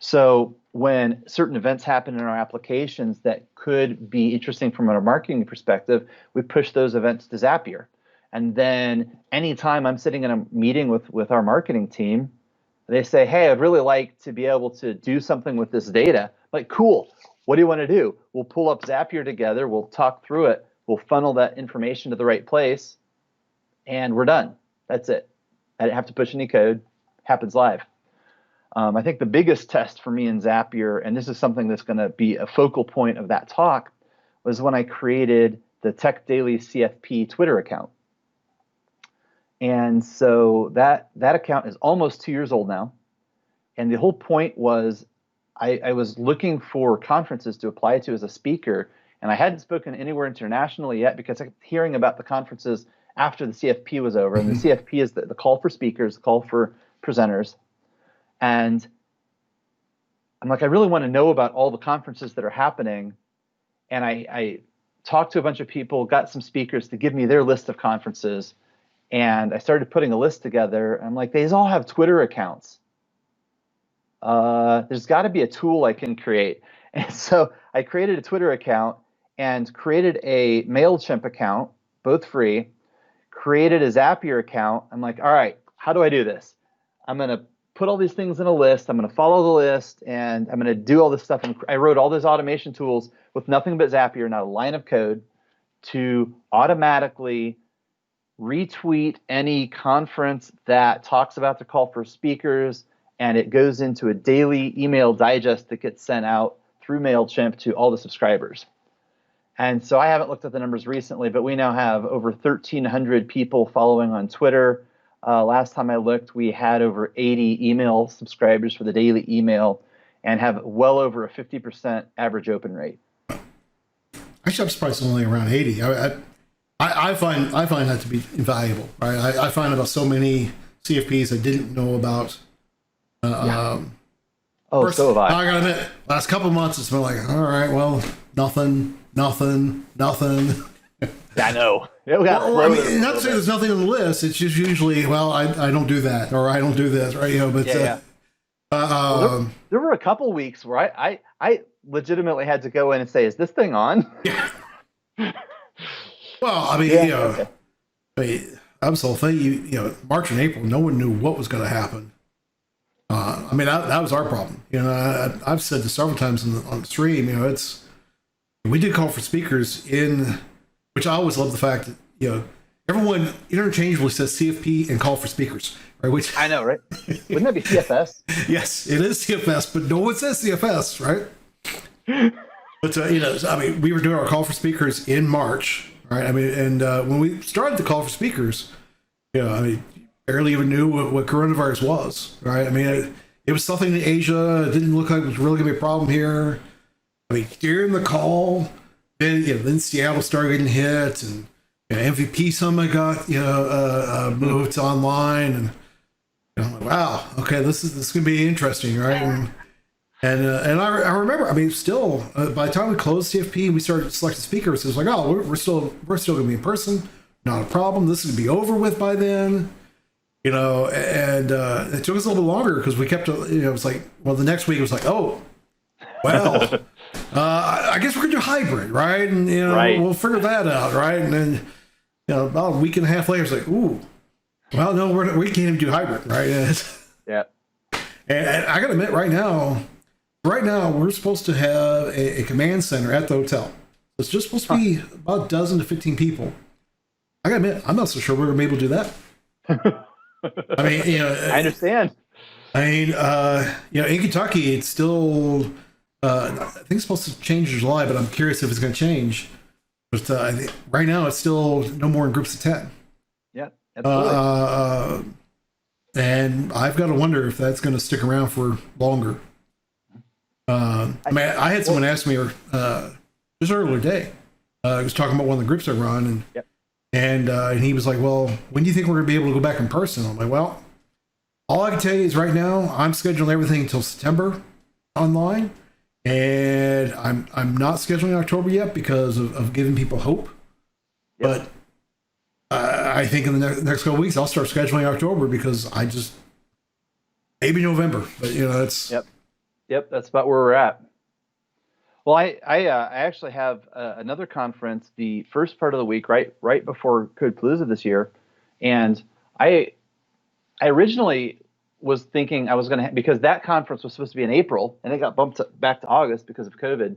So when certain events happen in our applications that could be interesting from a marketing perspective, we push those events to Zapier. And then anytime I'm sitting in a meeting with our marketing team, they say, hey, I'd really like to be able to do something with this data. Like, cool. What do you want to do? We'll pull up Zapier together. We'll talk through it. We'll funnel that information to the right place, and we're done. That's it. I didn't have to push any code. Happens live. I think the biggest test for me in Zapier, and this is something that's going to be a focal point of that talk, was when I created the Tech Daily CFP Twitter account. And so that account is almost 2 years old now. And the whole point was I was looking for conferences to apply to as a speaker, and I hadn't spoken anywhere internationally yet because I kept hearing about the conferences after the CFP was over. And the CFP is the call for speakers, the call for presenters. And I'm like, I really want to know about all the conferences that are happening. And I talked to a bunch of people, got some speakers to give me their list of conferences. And I started putting a list together. I'm like, they all have Twitter accounts. There's got to be a tool I can create. And so I created a Twitter account and created a MailChimp account, both free, created a Zapier account. I'm like, all right, how do I do this? I'm going to put all these things in a list. I'm going to follow the list, and I'm going to do all this stuff. And I wrote all those automation tools with nothing but Zapier, not a line of code, to automatically retweet any conference that talks about the call for speakers, and it goes into a daily email digest that gets sent out through MailChimp to all the subscribers. And so I haven't looked at the numbers recently, but we now have over 1,300 people following on Twitter. Last time I looked, we had over 80 email subscribers for the daily email and have well over a 50% average open rate. Actually, I'm surprised it's only around 80. I find that to be invaluable. Right? I find about so many CFPs I didn't know about. First, so have I. I gotta admit, last couple of months it's been like, all right, well, nothing. I know. I mean, not to say there's nothing on the list. It's just usually, well, I don't do that, or I don't do this, right? You know, but well, there were a couple weeks where I legitimately had to go in and say, "Is this thing on?" Yeah. Well, I mean, you know, okay. I mean, that was the whole thing. You know, March and April, no one knew what was going to happen. I mean, that was our problem. You know, I've said this several times on the stream. You know, we did call for speakers in, which I always love the fact that, you know, everyone interchangeably says CFP and call for speakers, right? Which I know, right? Wouldn't that be CFS? Yes, it is CFS, but no one says CFS, right? But you know, I mean, we were doing our call for speakers in March, right? I mean, and when we started the call for speakers, you know, I mean, barely even knew what coronavirus was, right? I mean, it was something in Asia. It didn't look like it was really gonna be a problem here. I mean, during the call, then Seattle started getting hit, and you know, MVP Summit got moved to online, and you know, I'm like, wow, okay, this is gonna be interesting, right? And I remember, I mean, still by the time we closed CFP and we started selecting speakers, it was like, oh, we're still gonna be in person, not a problem. This is gonna be over with by then. You know, and it took us a little bit longer because we kept, you know, it was like, well, the next week it was like, oh, well, I guess we're gonna do hybrid, right? And you know, we'll figure that out, right? And then, you know, about a week and a half later, it's like, ooh, well, no, we can't even do hybrid, right? Yeah. And I gotta admit, right now, we're supposed to have a command center at the hotel. It's just supposed to be about a dozen to 15 people. I gotta admit, I'm not so sure we're gonna be able to do that. I mean, you know, I understand. I mean, you know, in Kentucky, it's still, I think it's supposed to change in July, but I'm curious if it's going to change. But I think right now, it's still no more in groups of 10. Yeah, absolutely. And I've got to wonder if that's going to stick around for longer. I mean, I had someone ask me just earlier today. I was talking about one of the groups I run, and yep. And he was like, well, when do you think we're going to be able to go back in person? I'm like, well, all I can tell you is right now, I'm scheduling everything until September online. And I'm not scheduling October yet because of giving people hope. Yep. But I think in the next couple of weeks, I'll start scheduling October because maybe November. But, you know, it's... Yep, that's about where we're at. Well, I actually have another conference the first part of the week, right before Code PaLOusa this year, and I originally was thinking I was going to because that conference was supposed to be in April, and it got bumped back to August because of COVID.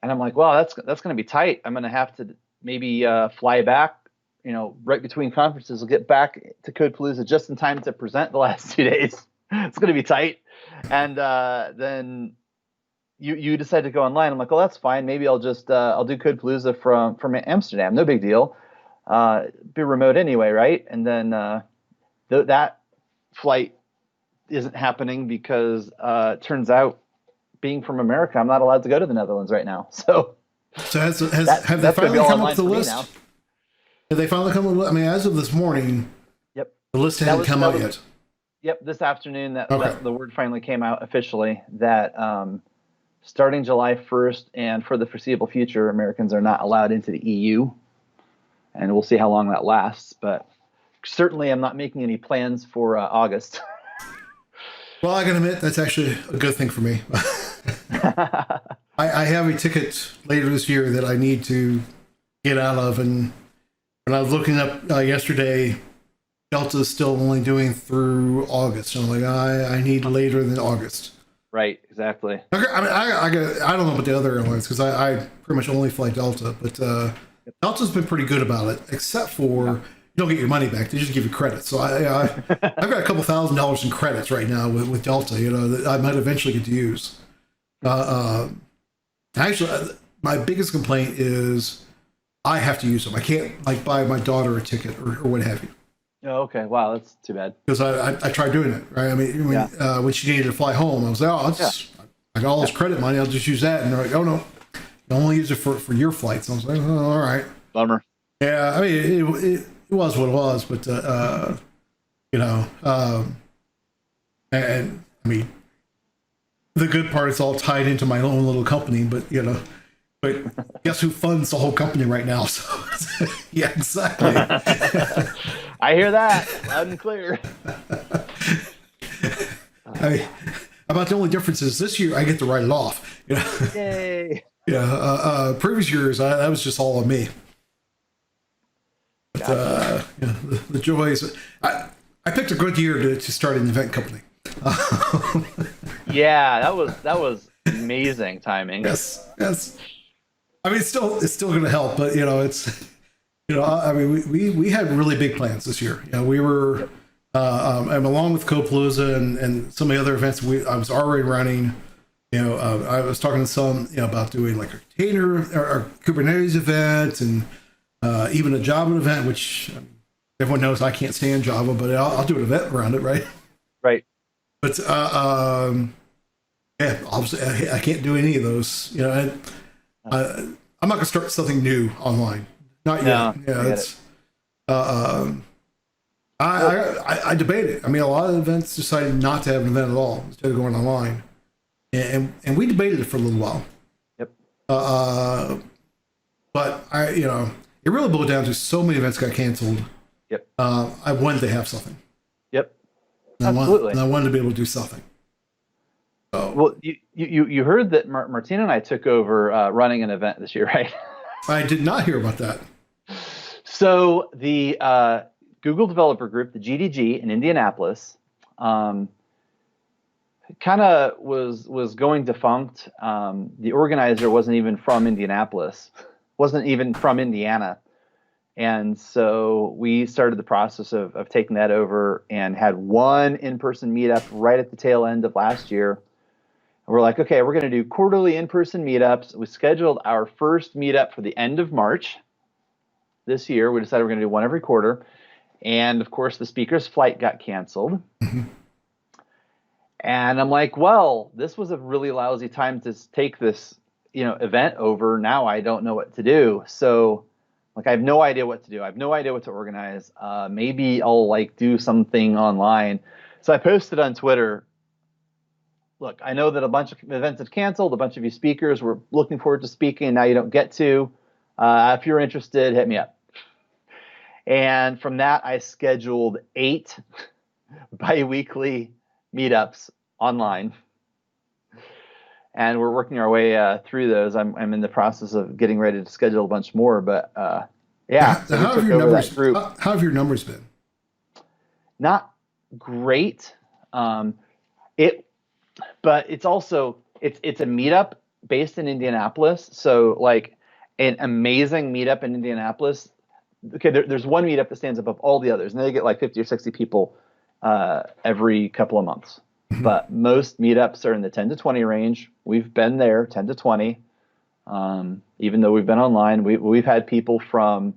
And I'm like, well, that's going to be tight. I'm going to have to maybe fly back, you know, right between conferences. I'll get back to Code PaLOusa just in time to present the last 2 days. It's going to be tight, and then. You decide to go online. I'm like, well, that's fine. Maybe I'll just I'll do Code PaLOusa from Amsterdam. No big deal. Be remote anyway, right? And then that flight isn't happening because it turns out, being from America, I'm not allowed to go to the Netherlands right now. So have they finally come up with the list? Now. Have they finally come up with? I mean, as of this morning, yep, the list hadn't come out yet. Yep, this afternoon that the word finally came out officially that starting July 1st and for the foreseeable future, Americans are not allowed into the EU, and we'll see how long that lasts. But certainly, I'm not making any plans for August. Well, I can admit that's actually a good thing for me. I have a ticket later this year that I need to get out of, and when I was looking up yesterday, Delta is still only doing through August. So I'm like, I need later than August. Right, exactly. I mean, I don't know about the other airlines because I pretty much only fly Delta, but Delta's been pretty good about it, except for you don't get your money back; they just give you credits. So I've got a couple $1,000s in credits right now with Delta. You know, that I might eventually get to use. Actually, my biggest complaint is I have to use them. I can't like buy my daughter a ticket or what have you. Oh, okay. Wow, that's too bad. Because I tried doing it, right? I mean, when she needed to fly home, I was like, I got all this credit money, I'll just use that. And they're like, oh, no, you only use it for your flights. I was like, oh, all right. Bummer. Yeah, I mean, it was what it was, but, and I mean, the good part is all tied into my own little company, but guess who funds the whole company right now? So, yeah, exactly. I hear that loud and clear. About the only difference is this year I get to write it off. Yay! Yeah. Previous years that was just all on me. But the joys. I picked a good year to start an event company. Yeah, that was amazing timing. Yes. I mean, it's still going to help, but I mean, we had really big plans this year. We were, and along with Code PaLOusa and some of the other events I was already running. I was talking to some, about doing like a container or Kubernetes event and even a Java event, which everyone knows I can't stand Java, but I'll do an event around it, right? Right. But obviously I can't do any of those. I'm not going to start something new online. Not yet. I debate it. I mean, a lot of events decided not to have an event at all instead of going online, and we debated it for a little while. Yep. But it really boiled down to so many events got canceled. Yep. I wanted to have something. Yep. Absolutely. I wanted to be able to do something. So, well, you heard that Martina and I took over running an event this year, right? I did not hear about that. So the Google Developer Group, the GDG in Indianapolis, kind of was going defunct. The organizer wasn't even from Indianapolis, wasn't even from Indiana. And so we started the process of taking that over and had one in-person meetup right at the tail end of last year. And we're like, okay, we're going to do quarterly in-person meetups. We scheduled our first meetup for the end of March this year. We decided we're going to do one every quarter. And of course, the speaker's flight got canceled. Mm-hmm. And I'm like, well, this was a really lousy time to take this, event over. Now I don't know what to do. So I have no idea what to do. I have no idea what to organize. Maybe I'll do something online. So I posted on Twitter, look, I know that a bunch of events have canceled. A bunch of you speakers were looking forward to speaking, and now you don't get to. If you're interested, hit me up. And from that, I scheduled 8 bi-weekly meetups online. And we're working our way through those. I'm in the process of getting ready to schedule a bunch more. But yeah, so how have your numbers been? Not great. But it's also it's a meetup based in Indianapolis. So an amazing meetup in Indianapolis. Okay, there's one meetup that stands above all the others, and they get 50 or 60 people every couple of months. Mm-hmm. But most meetups are in the 10 to 20 range. We've been there 10 to 20. Even though we've been online, we've had people from,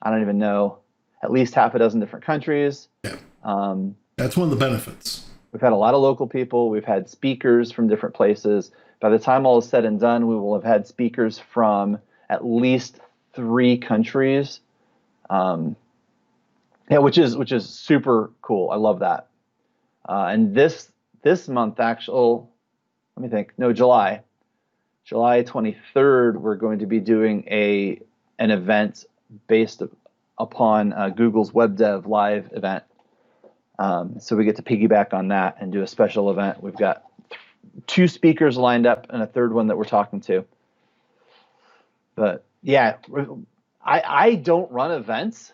I don't even know, at least half a dozen different countries. Yeah. That's one of the benefits. We've had a lot of local people. We've had speakers from different places. By the time all is said and done, we will have had speakers from at least 3 countries. Yeah, which is super cool. I love that. And this month, actually, let me think. No, July 23rd, we're going to be doing an event based upon Google's Web Dev Live event. So we get to piggyback on that and do a special event. We've got 2 speakers lined up and a 3rd one that we're talking to. But yeah, I don't run events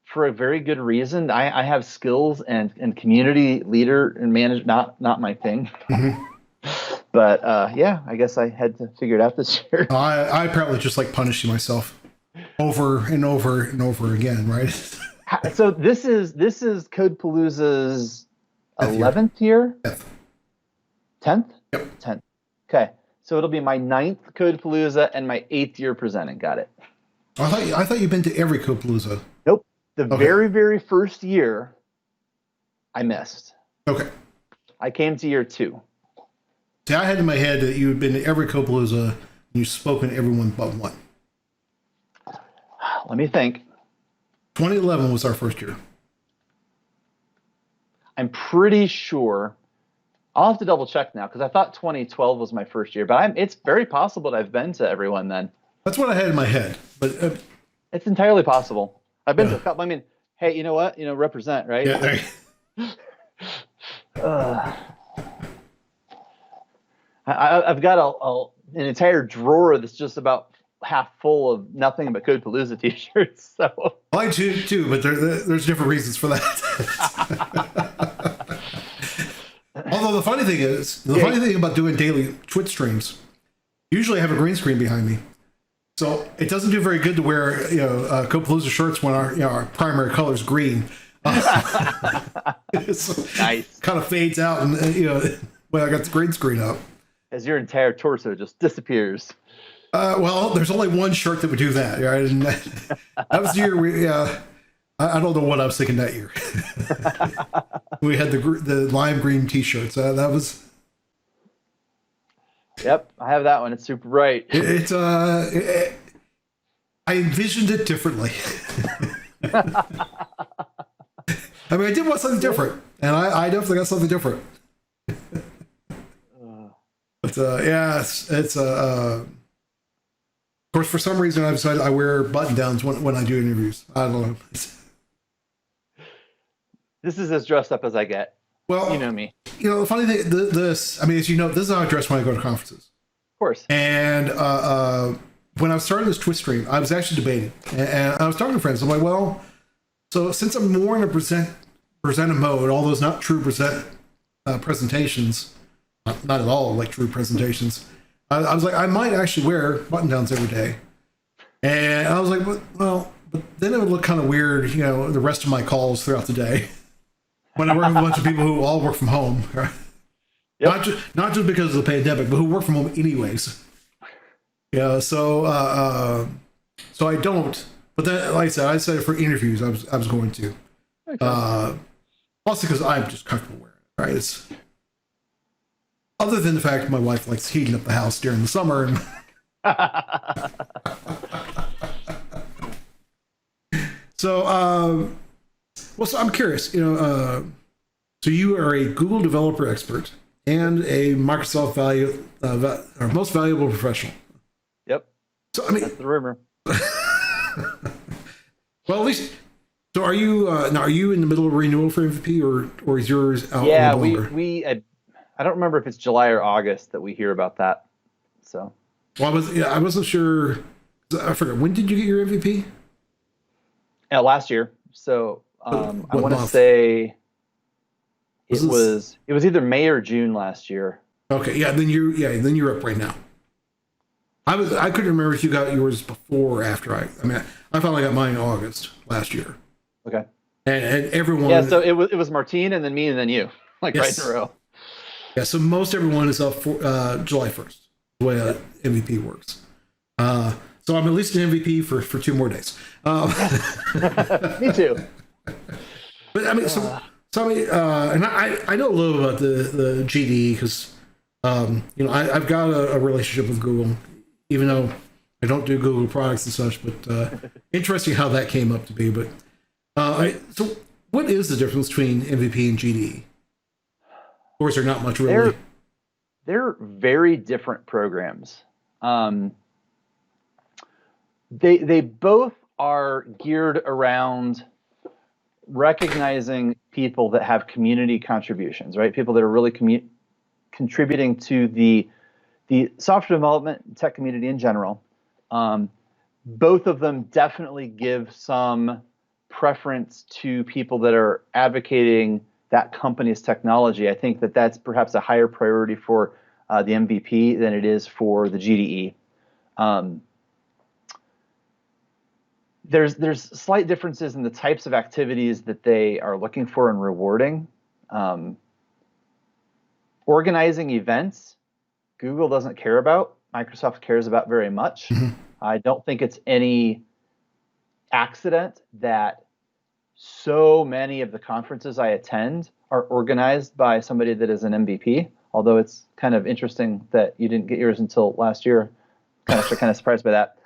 for a very good reason. I have skills and community leader and manage not my thing. Mm-hmm. But yeah, I guess I had to figure it out this year. I probably just like punishing myself over and over and over again, right? So this is Code PaLOusa's 11th year? 10th? Yep. 10th. Okay. So it'll be my 9th Code PaLOusa and my 8th year presenting. Got it. I thought you'd been to every Code PaLOusa. Nope. The very, very first year, I missed. Okay. I came to year 2. See, I had in my head that you had been to every Code PaLOusa and you've spoken to everyone but one. Let me think. 2011 was our first year. I'm pretty sure. I'll have to double check now because I thought 2012 was my first year, but it's very possible that I've been to everyone then. That's what I had in my head, but it's entirely possible. I've been to a couple. I mean, hey, you know what? Represent, right? Yeah. I've got an entire drawer that's just about half full of nothing but Code PaLOusa t-shirts. So I too, but there's different reasons for that. Although the funny thing about doing daily Twitch streams, usually I have a green screen behind me, so it doesn't do very good to wear Code PaLOusa shirts when our primary color is green. It's nice. Kind of fades out, and when I got the green screen up, as your entire torso just disappears. Well, there's only one shirt that would do that, right? And that was the year I don't know what I was thinking that year. We had the lime green t-shirts. That was. Yep, I have that one. It's super bright. I envisioned it differently. I mean, I did want something different, and I definitely got something different. But yeah, it's of course, for some reason, I've decided I wear button downs when I do interviews. I don't know. This is as dressed up as I get. Well, you know me. The funny thing, this is how I dress when I go to conferences. Of course. And when I was starting this Twitch stream, I was actually debating, and I was talking to friends. I'm like, well, so since I'm more in a presenter mode, all those not true presentations, not at all like true presentations. I was like, I might actually wear button downs every day, and I was like, well, but then it would look kind of weird, the rest of my calls throughout the day when I work with a bunch of people who all work from home, right? Yep. Not just because of the pandemic, but who work from home anyways. Yeah, so I don't. But then, like I said for interviews, I was going to. Okay. Also because I'm just comfortable wearing it, right? It's other than the fact my wife likes heating up the house during the summer. And so I'm curious, so you are a Google developer expert and a Microsoft most valuable professional. Yep. So I mean, that's the rumor. Well, at least. So are you now? Are you in the middle of a renewal for MVP, or is yours out? Yeah, I don't remember if it's July or August that we hear about that. So. Well, I wasn't sure. I forgot. When did you get your MVP? Last year. So I want to say it was either May or June last year. Okay, yeah. Then you're up right now. I couldn't remember if you got yours before or after. I finally got mine in August last year. Okay. And everyone. Yeah. So it was Martine and then me and then you, like yes. Right in a row. Yeah. So most everyone is up for July 1st. The way MVP works. So I'm at least an MVP for 2 more days. Me too. But I mean, so So I mean, and I know a little about the GDE because I've got a relationship with Google, even though I don't do Google products and such. But interesting how that came up to be. But so what is the difference between MVP and GDE? Or is there not much really? They're very different programs. They both are geared around recognizing people that have community contributions, right? People that are really contributing to the software development tech community in general. Both of them definitely give some preference to people that are advocating that company's technology. I think that that's perhaps a higher priority for the MVP than it is for the GDE. There's slight differences in the types of activities that they are looking for and rewarding. Organizing events, Google doesn't care about. Microsoft cares about very much. Mm-hmm. I don't think it's any accident that so many of the conferences I attend are organized by somebody that is an MVP, although it's kind of interesting that you didn't get yours until last year. Kind of surprised by that.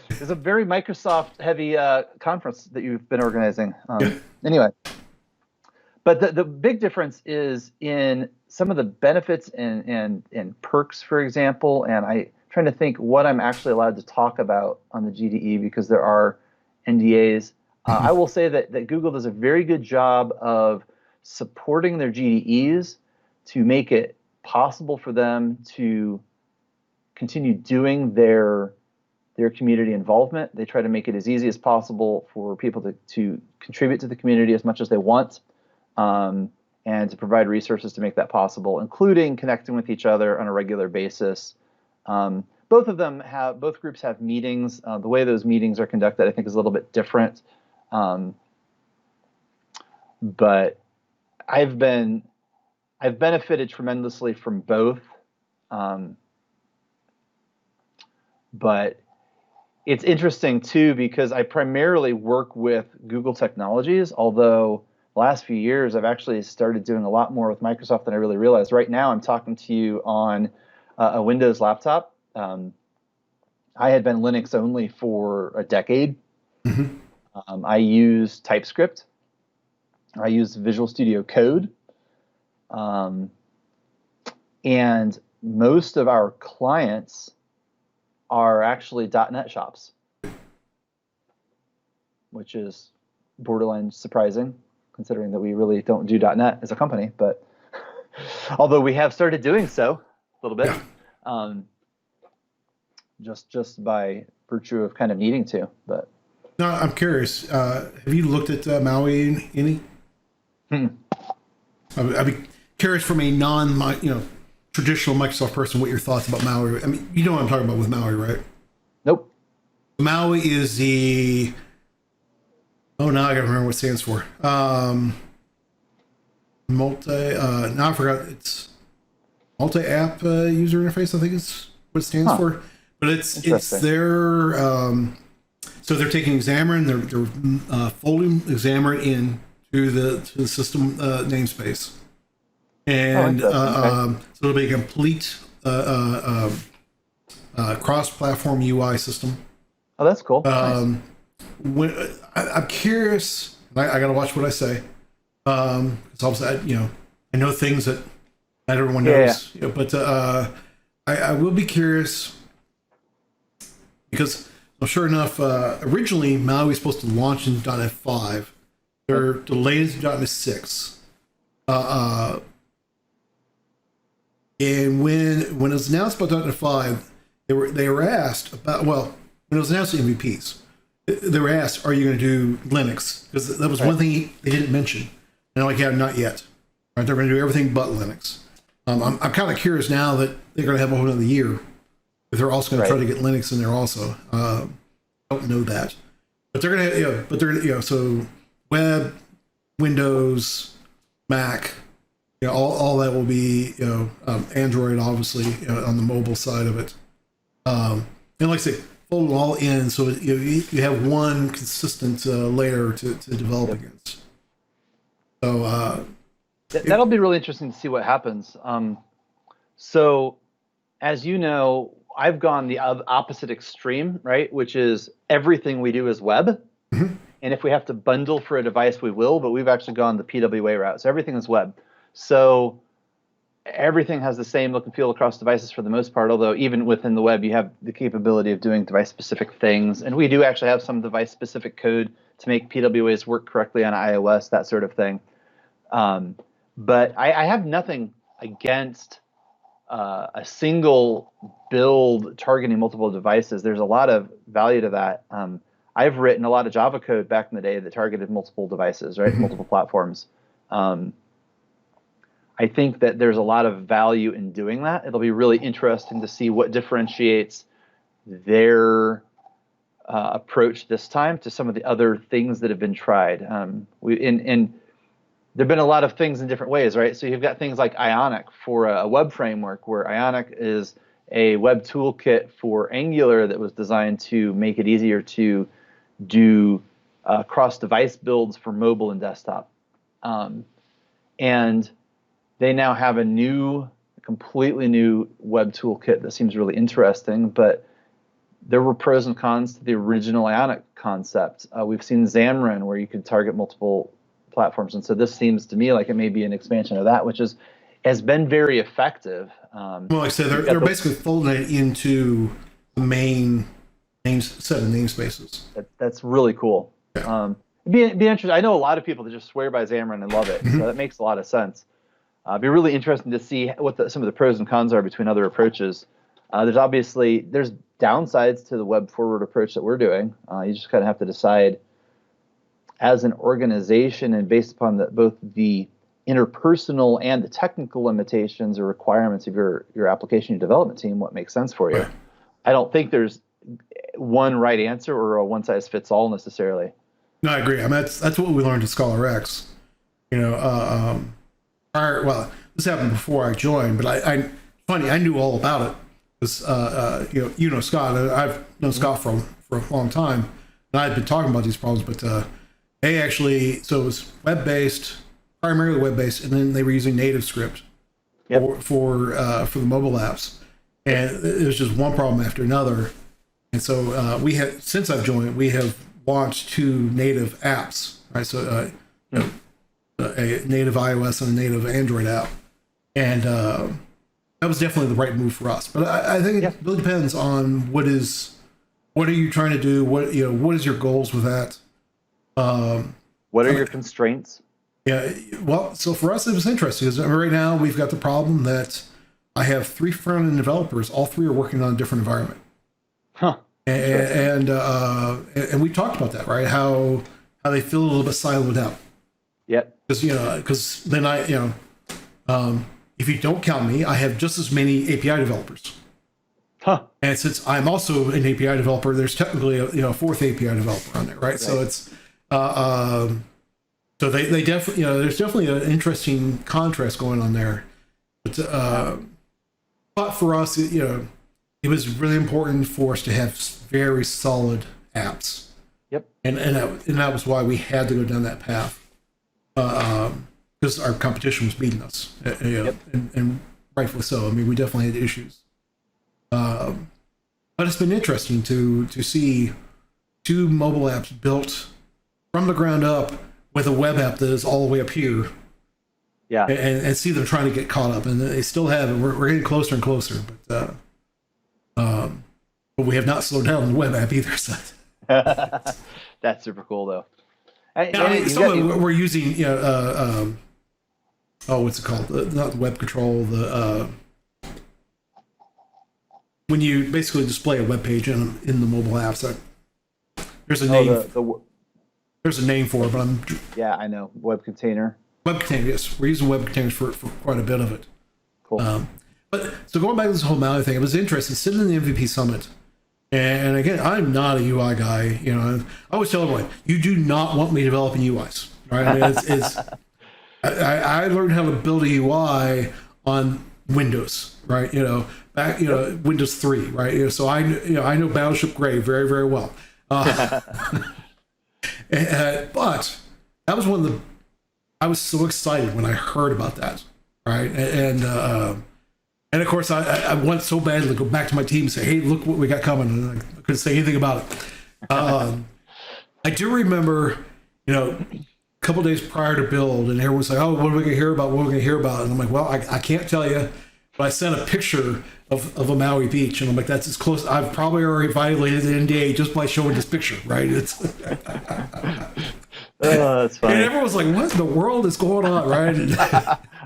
It's a very Microsoft-heavy conference that you've been organizing. Anyway, but the big difference is in some of the benefits and perks, for example. And I'm trying to think what I'm actually allowed to talk about on the GDE because there are NDAs. I will say that Google does a very good job of supporting their GDEs to make it possible for them to continue doing their community involvement. They try to make it as easy as possible for people to contribute to the community as much as they want, and to provide resources to make that possible, including connecting with each other on a regular basis. Both groups have meetings. The way those meetings are conducted, I think, is a little bit different. But I've benefited tremendously from both. But it's interesting too because I primarily work with Google technologies, although the last few years I've actually started doing a lot more with Microsoft than I really realized. Right now I'm talking to you on a Windows laptop. I had been Linux only for a decade. Mm-hmm. I use TypeScript. I use Visual Studio Code. And most of our clients are actually .NET shops, which is borderline surprising considering that we really don't do .NET as a company, but although we have started doing so a little bit, just by virtue of kind of needing to. But no, I'm curious. Have you looked at Maui any? I'd be curious from a traditional Microsoft person what your thoughts about Maui. I mean, you know what I'm talking about with Maui, right? Nope. Maui is now I gotta remember what it stands for. Now I forgot. It's multi-app user interface, I think is what it stands for. But it's their so they're taking Xamarin, they're folding Xamarin into the system namespace. And so it'll be a complete cross-platform UI system. Oh, that's cool. Nice. I'm curious, I got to watch what I say. Because obviously, I know things that not everyone knows. Yeah. But I will be curious because, well, sure enough, originally Maui was supposed to launch in .NET 5. They're delayed to .NET 6. And when it was announced about .NET 5, they were asked about, when it was announced MVPs, they were asked, are you going to do Linux? Because that was one thing they didn't mention. And they're like, yeah, not yet. Right? They're going to do everything but Linux. I'm kind of curious now that they're going to have a whole other year if they're also going to try to get Linux in there also. I don't know that, but they're going to, so web, Windows, Mac, all that will be, Android, obviously, on the mobile side of it. And like I say, fold it all in so you have one consistent layer to develop against. So that'll be really interesting to see what happens. So as you know, I've gone the opposite extreme, right? Which is everything we do is web. Mm-hmm. And if we have to bundle for a device, we will, but we've actually gone the PWA route. So everything is web. So everything has the same look and feel across devices for the most part, although even within the web, you have the capability of doing device-specific things. And we do actually have some device-specific code to make PWAs work correctly on iOS, that sort of thing. But I have nothing against a single build targeting multiple devices. There's a lot of value to that. I've written a lot of Java code back in the day that targeted multiple devices, right? Multiple platforms. I think that there's a lot of value in doing that. It'll be really interesting to see what differentiates their approach this time to some of the other things that have been tried. There've been a lot of things in different ways, right? So you've got things like Ionic for a web framework, where Ionic is a web toolkit for Angular that was designed to make it easier to do cross-device builds for mobile and desktop. And they now have a completely new web toolkit that seems really interesting, but there were pros and cons to the original Ionic concept. We've seen Xamarin, where you could target multiple platforms, and so this seems to me like it may be an expansion of that, which has been very effective. Well, like I said, they're basically folding it into the main set of namespaces. That's really cool. Yeah. It'd be interesting. I know a lot of people that just swear by Xamarin and love it, so that makes a lot of sense. It'd be really interesting to see what some of the pros and cons are between other approaches. There's downsides to the web forward approach that we're doing. You just kind of have to decide as an organization, and based upon both the interpersonal and the technical limitations or requirements of your application, your development team, what makes sense for you. Right. I don't think there's one right answer or a one-size-fits-all necessarily. No, I agree. I mean, that's what we learned at Scholar X. This happened before I joined, but I knew all about it because Scott. I've known Scott for a long time, and I've been talking about these problems. But they actually, so it was web-based, primarily web-based, and then they were using native script for the mobile apps, and it was just one problem after another. And so since I've joined, we have launched 2 native apps, right? So a native iOS and a native Android app, and that was definitely the right move for us. But I think it really depends on what are you trying to do? What is your goals with that? What are your constraints? Yeah, well, so for us it was interesting because right now we've got the problem that I have 3 front-end developers. All 3 are working on a different environment. Huh. And we talked about that, right? How they feel a little bit siloed out. Yep. Because then if you don't count me, I have just as many API developers. Huh. And since I'm also an API developer, there's technically a 4th API developer on there, right? So it's so they definitely there's definitely an interesting contrast going on there. But for us, it was really important for us to have very solid apps. Yep. And that was why we had to go down that path. Because our competition was beating us, and rightfully so. I mean, we definitely had issues. But it's been interesting to see 2 mobile apps built from the ground up with a web app that is all the way up here. Yeah. And see them trying to get caught up, and they still have it. We're getting closer and closer, but we have not slowed down the web app either. So. That's super cool, though. We're using, what's it called? Not the web control. When you basically display a web page in the mobile apps, there's a name. There's a name for it, but Yeah, I know. Web container. Web container, yes. We're using web containers for quite a bit of it. Cool. But so going back to this whole Maui thing, it was interesting sitting in the MVP summit. And again, I'm not a UI guy. I always tell everyone, you do not want me developing UIs, right? I mean, I learned how to build a UI on Windows, right? Windows 3, right? So I know Battleship Gray very, very well. But that was I was so excited when I heard about that, right? And of course I want so badly to go back to my team and say, hey, look what we got coming, and I couldn't say anything about it. I do remember, a couple days prior to build, and everyone's like, oh, what are we gonna hear about? What are we gonna hear about? And I'm like, well, I can't tell you, but I sent a picture of a Maui beach, and I'm like, that's as close. I've probably already violated the NDA just by showing this picture, right? It's that's funny. and everyone's like, what in the world is going on, right? And,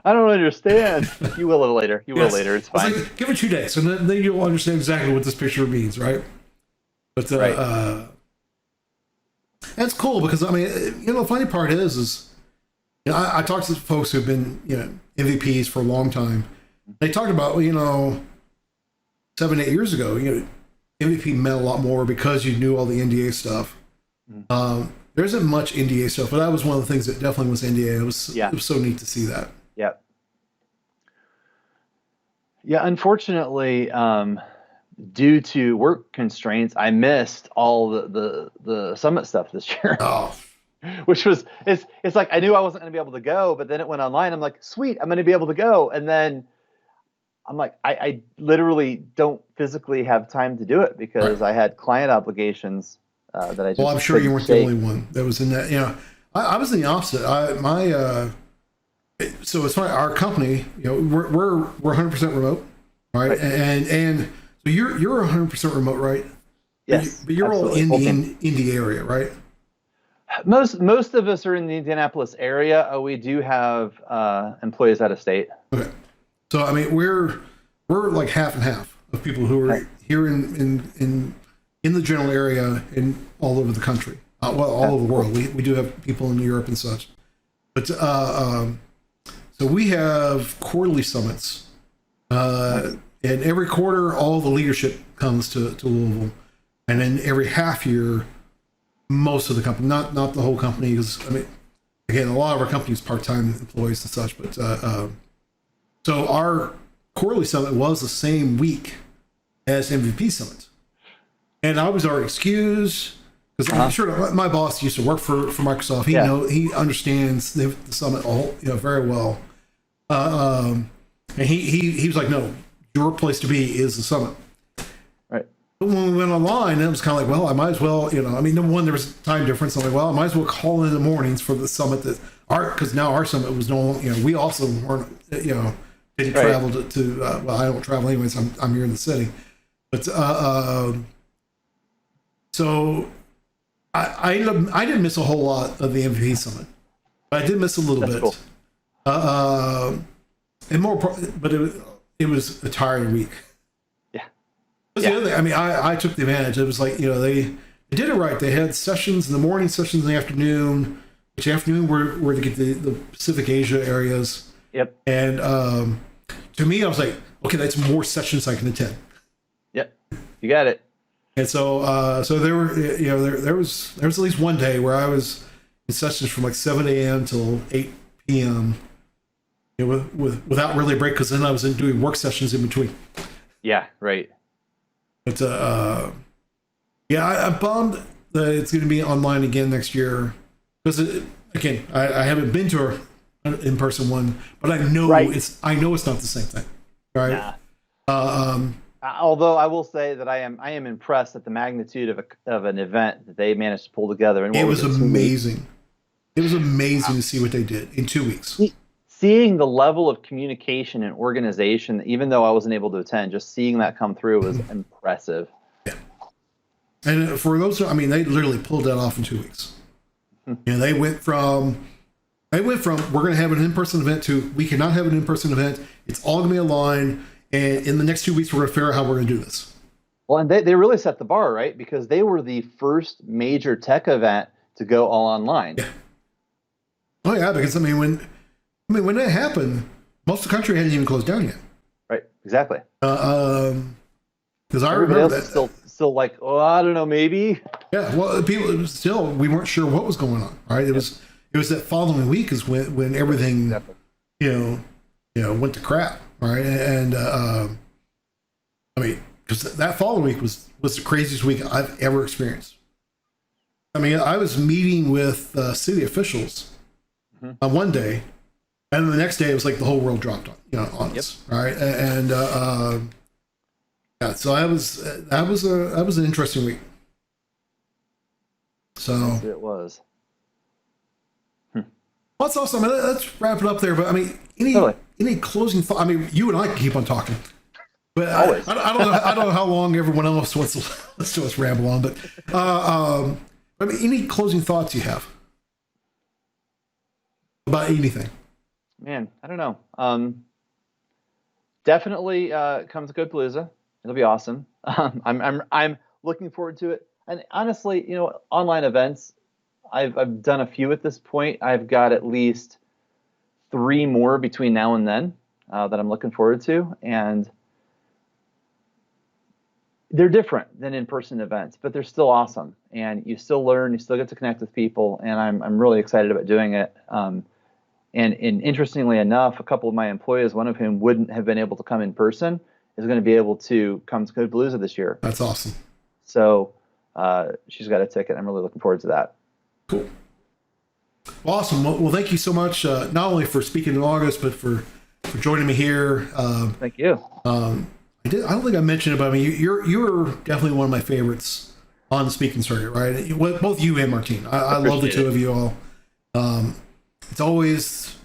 I don't understand. You will later. You will yes. later. It's fine. Like, give it 2 days, and then you'll understand exactly what this picture means, right? But right. That's cool because the funny part is I talked to folks who've been MVPs for a long time. They talked about 7-8 years ago, MVP meant a lot more because you knew all the NDA stuff. There isn't much NDA stuff, but that was one of the things that definitely was NDA. It was so neat to see that. Yep. Yeah, unfortunately, due to work constraints, I missed all the summit stuff this year. Oh. Which was it's like I knew I wasn't going to be able to go, but then it went online. I'm like, sweet, I'm going to be able to go, and then I'm like, I literally don't physically have time to do it because I had client obligations that I just. Well, I'm sure you weren't the only one that was in that. I was in the opposite. So as far as our company, we're 100% remote, right? And so you're 100% remote, right? Yes, but you're all in the area, right? Most of us are in the Indianapolis area. We do have employees out of state. Okay, so we're like half and half of people who are here in the general area and all over the country. All over the world. We do have people in Europe and such, but so we have quarterly summits, and every quarter all the leadership comes to Louisville, and then every half year. Most of the company, not the whole company, because again, a lot of our company is part-time employees and such. But so our quarterly summit was the same week as MVP summit, and I was already excused because I'm sure my boss used to work for Microsoft. He understands the summit very well, and he was like, no, your place to be is the summit. But when we went online, it was kind of like, well, I might as well, number one, there was time difference. I'm like, well, I might as well call in the mornings for the summit because now our summit was no longer, we also weren't, didn't travel to well, I don't travel anyways. I'm here in the city. But, so I didn't miss a whole lot of the MVP summit, but I did miss a little bit. Cool. And more, but it was a tiring week. The other thing, I took the advantage. It was like, they did it right. They had sessions in the morning, sessions in the afternoon. Which afternoon were to get the Pacific Asia areas. Yep. And to me, I was like, okay, that's more sessions I can attend. Yep. You got it. And so there were, there was at least one day where I was in sessions from like 7 a.m. till 8 p.m. Without really a break, because then I was doing work sessions in between. Yeah. Right. But I'm bummed that it's going to be online again next year because again, I haven't been to an in-person one, but I know it's not the same thing, right? Nah. Although I will say that I am impressed at the magnitude of an event that they managed to pull together. And it was amazing. It was amazing to see what they did in 2 weeks. Seeing the level of communication and organization, even though I wasn't able to attend, just seeing that come through was impressive. Yeah. And for those, they literally pulled that off in 2 weeks. They went from we're going to have an in-person event to we cannot have an in-person event. It's all going to be online. And in the next 2 weeks, we're going to figure out how we're going to do this. Well, and they really set the bar, right? Because they were the first major tech event to go all online. Yeah. Oh yeah, because when that happened, most of the country hadn't even closed down yet. Right, exactly. Because I remember that. Still like, oh, I don't know, maybe. Yeah, well, we weren't sure what was going on, right? It was that following week is when everything, went to crap, right? And because that following week was the craziest week I've ever experienced. I was meeting with city officials one day, and then the next day it was like the whole world dropped on us, right? And yeah, so that was an interesting week. So yes, it was. Well, that's awesome. I mean, let's wrap it up there. But I mean, any closing thought? I mean, you and I can keep on talking, but I don't know how long everyone else wants to listen to us ramble on. But I mean, any closing thoughts you have about anything? Man, I don't know. Definitely come to Code PaLOusa. It'll be awesome. I'm looking forward to it. And honestly, online events, I've done a few at this point. I've got at least 3 more between now and then that I'm looking forward to, and they're different than in-person events, but they're still awesome. And you still learn, you still get to connect with people, and I'm really excited about doing it. And interestingly enough, a couple of my employees, one of whom wouldn't have been able to come in person, is going to be able to come to Code PaLOusa this year. That's awesome. So she's got a ticket. I'm really looking forward to that. Cool. Awesome. Well, thank you so much, not only for speaking in August, but for joining me here. Thank you. I don't think I mentioned it, but I mean, you're definitely one of my favorites on the speaking circuit, right? Both you and Martine. I love the two of you all. It's always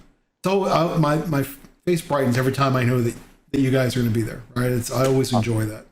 my face brightens every time I know that you guys are going to be there, right? I always enjoy that.